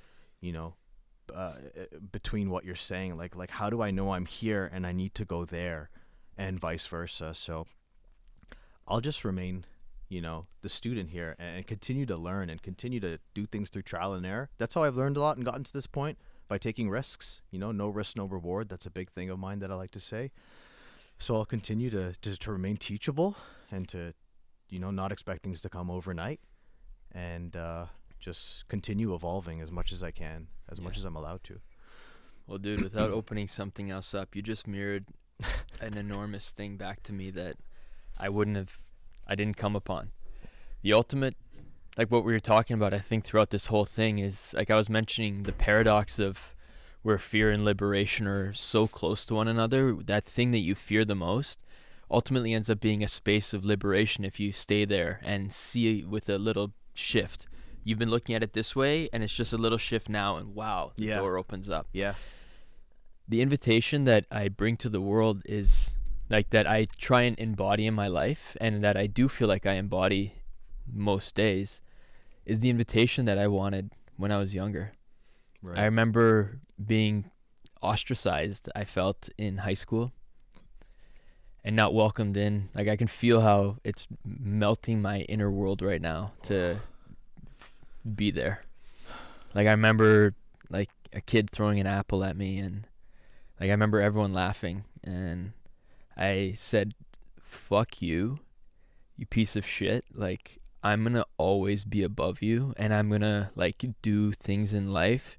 Between what you're saying, like how do I know I'm here and I need to go there, and vice versa? So I'll just remain, the student here, and continue to learn and continue to do things through trial and error. That's how I've learned a lot and gotten to this point, by taking risks. No risk, no reward. That's a big thing of mine that I like to say. So I'll continue to remain teachable, and to, not expect things to come overnight, and just continue evolving as much as I can, as much as I'm allowed to. Well, dude, without opening something else up, you just mirrored an enormous thing back to me that I didn't come upon. The ultimate, like what we were talking about, I think throughout this whole thing, is like I was mentioning the paradox of where fear and liberation are so close to one another. That thing that you fear the most ultimately ends up being a space of liberation if you stay there and see it with a little shift. You've been looking at it this way, and it's just a little shift now, and wow, the door opens up. Yeah. The invitation that I bring to the world is like that I try and embody in my life, and that I do feel like I embody most days, is the invitation that I wanted when I was younger. Right. I remember being ostracized, I felt, in high school, and not welcomed in. Like I can feel how it's melting my inner world right now to be there. Like I remember like a kid throwing an apple at me, and like I remember everyone laughing, and I said, "Fuck you, you piece of shit. Like I'm going to always be above you, and I'm going to like do things in life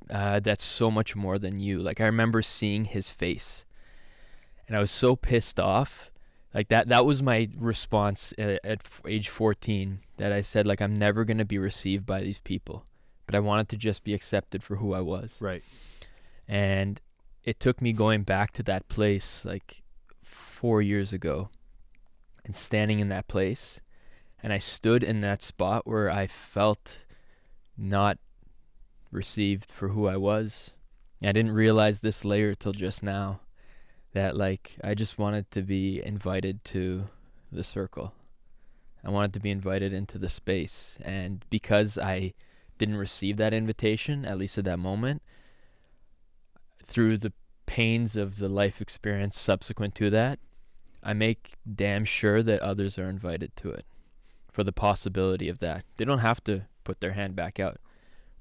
that's so much more than you." Like I remember seeing his face, and I was so pissed off. Like that was my response at age 14, that I said, like, I'm never going to be received by these people, but I wanted to just be accepted for who I was. Right. And it took me going back to that place like 4 years ago and standing in that place. And I stood in that spot where I felt not received for who I was. I didn't realize this layer till just now, that like I just wanted to be invited to the circle. I wanted to be invited into the space. And because I didn't receive that invitation, at least at that moment, through the pains of the life experience subsequent to that, I make damn sure that others are invited to it, for the possibility of that. They don't have to put their hand back out,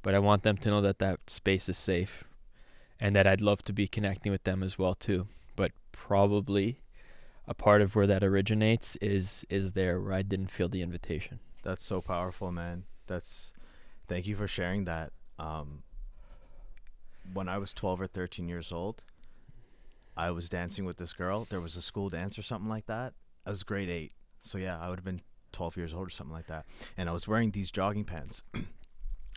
but I want them to know that that space is safe, and that I'd love to be connecting with them as well too. But probably a part of where that originates is there where I didn't feel the invitation. That's so powerful, man. Thank you for sharing that. When I was 12 or 13 years old, I was dancing with this girl. There was a school dance or something like that. I was grade 8. So yeah, I would have been 12 years old or something like that. And I was wearing these jogging pants.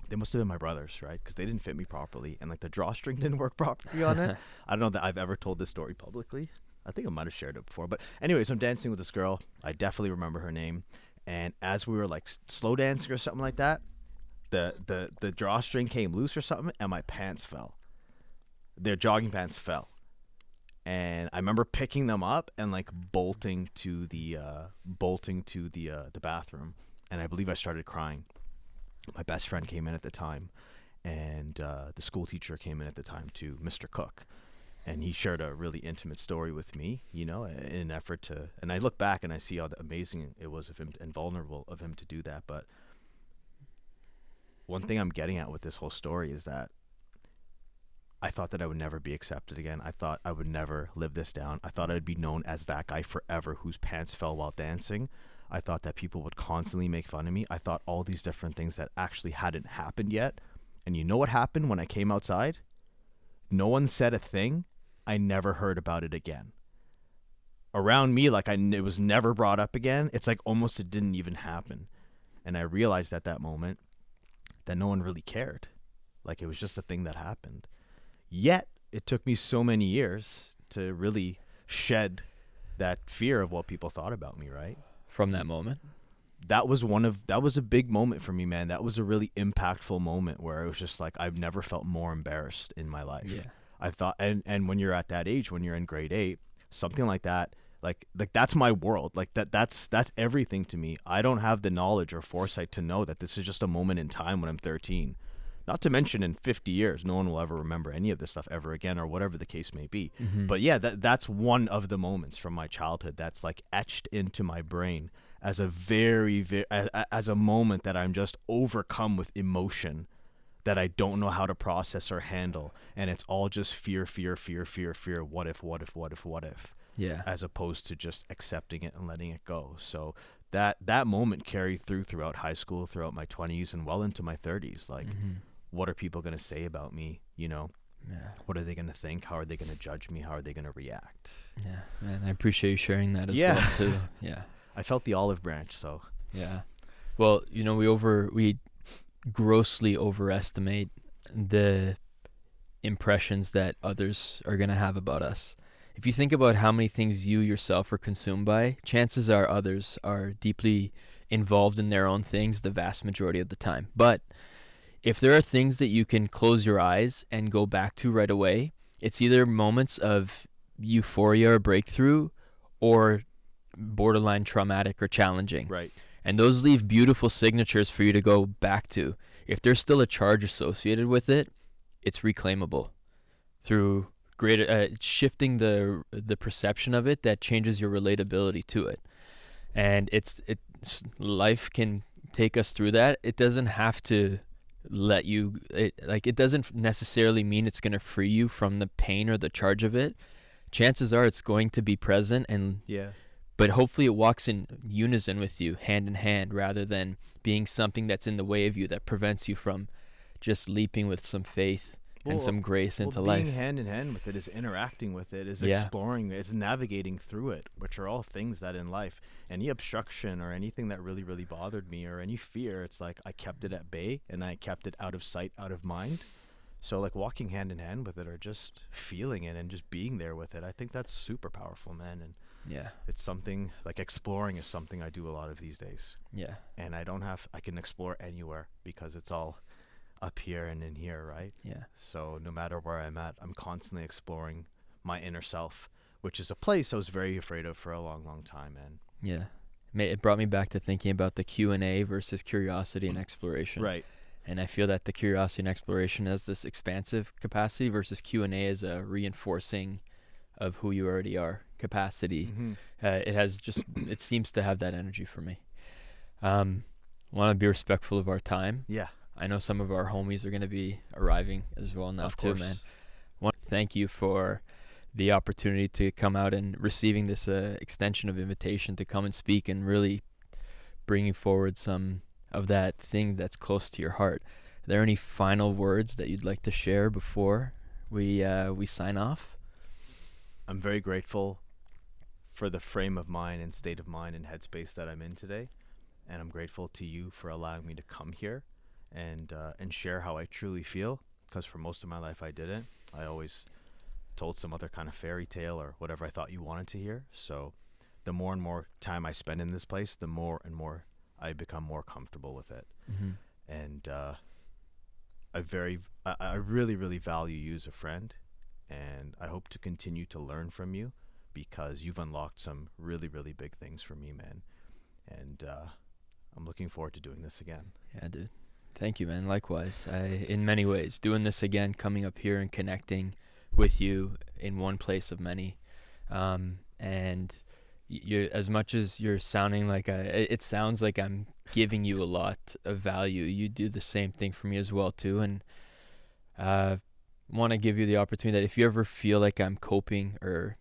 They must have been my brother's, right? Because they didn't fit me properly. And like the drawstring didn't work properly on it. I don't know that I've ever told this story publicly. I think I might have shared it before. But anyways, I'm dancing with this girl. I definitely remember her name. And as we were like slow dancing or something like that, the drawstring came loose or something, and my pants fell. Their jogging pants fell. And I remember picking them up and like bolting to the bathroom. And I believe I started crying. My best friend came in at the time, and the school teacher came in at the time too, Mr. Cook. And he shared a really intimate story with me, you know, in an effort to, and I look back and I see how amazing it was of him and vulnerable of him to do that. But one thing I'm getting at with this whole story is that I thought that I would never be accepted again. I thought I would never live this down. I thought I'd be known as that guy forever whose pants fell while dancing. I thought that people would constantly make fun of me. I thought all these different things that actually hadn't happened yet. And you know what happened when I came outside? No one said a thing. I never heard about it again. Around me, like it was never brought up again. It's like almost it didn't even happen. And I realized at that moment that no one really cared. Like it was just a thing that happened. Yet it took me so many years to really shed that fear of what people thought about me, right? From that moment? That was a big moment for me, man. That was a really impactful moment where it was just like, I've never felt more embarrassed in my life. Yeah. I thought, and when you're at that age, when you're in grade 8, something like that, like that's my world. Like that's everything to me. I don't have the knowledge or foresight to know that this is just a moment in time when I'm 13. Not to mention in 50 years, no one will ever remember any of this stuff ever again, or whatever the case may be. Mm-hmm. But yeah, that's one of the moments from my childhood that's like etched into my brain as a as a moment that I'm just overcome with emotion that I don't know how to process or handle. And it's all just fear. What if? Yeah. As opposed to just accepting it and letting it go. So that moment carried throughout high school, throughout my 20s, and well into my 30s. Like, what are people going to say about me? You know, what are they going to think? How are they going to judge me? How are they going to react? Yeah, man, I appreciate you sharing that as well too. Yeah. I felt the olive branch, so. Yeah. Well, you know, we grossly overestimate the impressions that others are going to have about us. If you think about how many things you yourself are consumed by, chances are others are deeply involved in their own things the vast majority of the time. But if there are things that you can close your eyes and go back to right away, it's either moments of euphoria or breakthrough, or borderline traumatic or challenging. Right. And those leave beautiful signatures for you to go back to. If there's still a charge associated with it, it's reclaimable through greater shifting the perception of it that changes your relatability to it. And it's life can take us through that. It doesn't have to let you, it doesn't necessarily mean it's going to free you from the pain or the charge of it. Chances are it's going to be present, and but hopefully it walks in unison with you, hand in hand, rather than being something that's in the way of you that prevents you from just leaping with some faith and some grace into being life. Being hand in hand with it is interacting with it, is Yeah. exploring it, is navigating through it, which are all things that in life, any obstruction or anything that really, really bothered me or any fear, it's like I kept it at bay and I kept it out of sight, out of mind. So like walking hand in hand with it or just feeling it and just being there with it, I think that's super powerful, man. And Yeah. it's something like exploring is something I do a lot of these days. Yeah. And I can explore anywhere because it's all up here and in here, right? Yeah. So no matter where I'm at, I'm constantly exploring my inner self, which is a place I was very afraid of for a long, long time, man. Yeah. It brought me back to thinking about the Q&A versus curiosity and exploration. Right. And I feel that the curiosity and exploration has this expansive capacity versus Q&A is a reinforcing of who you already are capacity. Mm-hmm. It seems to have that energy for me. Want to be respectful of our time. Yeah. I know some of our homies are going to be arriving as well now too, man. Want to thank you for the opportunity to come out and receiving this extension of invitation to come and speak and really bringing forward some of that thing that's close to your heart. Are there any final words that you'd like to share before we sign off? I'm very grateful for the frame of mind and state of mind and headspace that I'm in today, and I'm grateful to you for allowing me to come here and share how I truly feel, because for most of my life I didn't. I always told some other kind of fairy tale or whatever I thought you wanted to hear. So the more and more time I spend in this place, the more and more I become more comfortable with it. Mm-hmm. And I really, really value you as a friend, and I hope to continue to learn from you because you've unlocked some really, really big things for me, man. And I'm looking forward to doing this again. Yeah, dude. Thank you, man. Likewise. In many ways, doing this again, coming up here and connecting with you in one place of many. And you, as much as you're sounding like it sounds like I'm giving you a lot of value. You do the same thing for me as well too. And want to give you the opportunity that if you ever feel like I'm coping or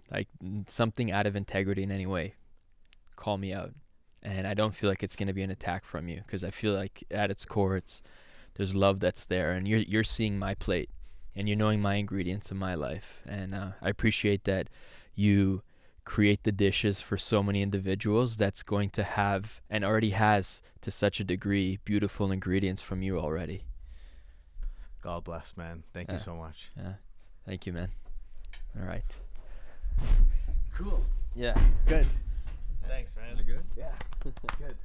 like something out of integrity in any way, call me out. And I don't feel like it's going to be an attack from you, because I feel like at its core, there's love that's there, and you're seeing my plate, and you're knowing my ingredients in my life. And I appreciate that you create the dishes for so many individuals that's going to have, and already has to such a degree, beautiful ingredients from you already. God bless, man. Thank you so much. Yeah. Thank you, man. All right. Cool. Yeah. Good. Thanks, man. You're good? Yeah. Good.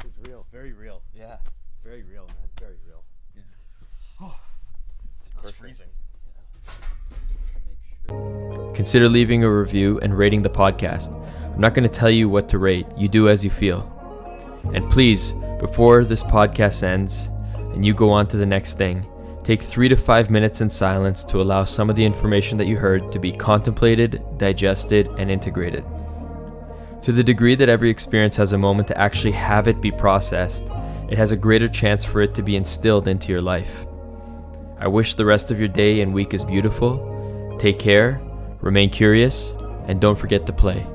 It's real. Very real. Yeah. Very real, man. Very real. Yeah. Oh, It's freezing. Consider leaving a review and rating the podcast. I'm not going to tell you what to rate. You do as you feel. And please, before this podcast ends and you go on to the next thing, take 3 to 5 minutes in silence to allow some of the information that you heard to be contemplated, digested, and integrated. To the degree that every experience has a moment to actually have it be processed, it has a greater chance for it to be instilled into your life. I wish the rest of your day and week is beautiful. Take care, remain curious, and don't forget to play.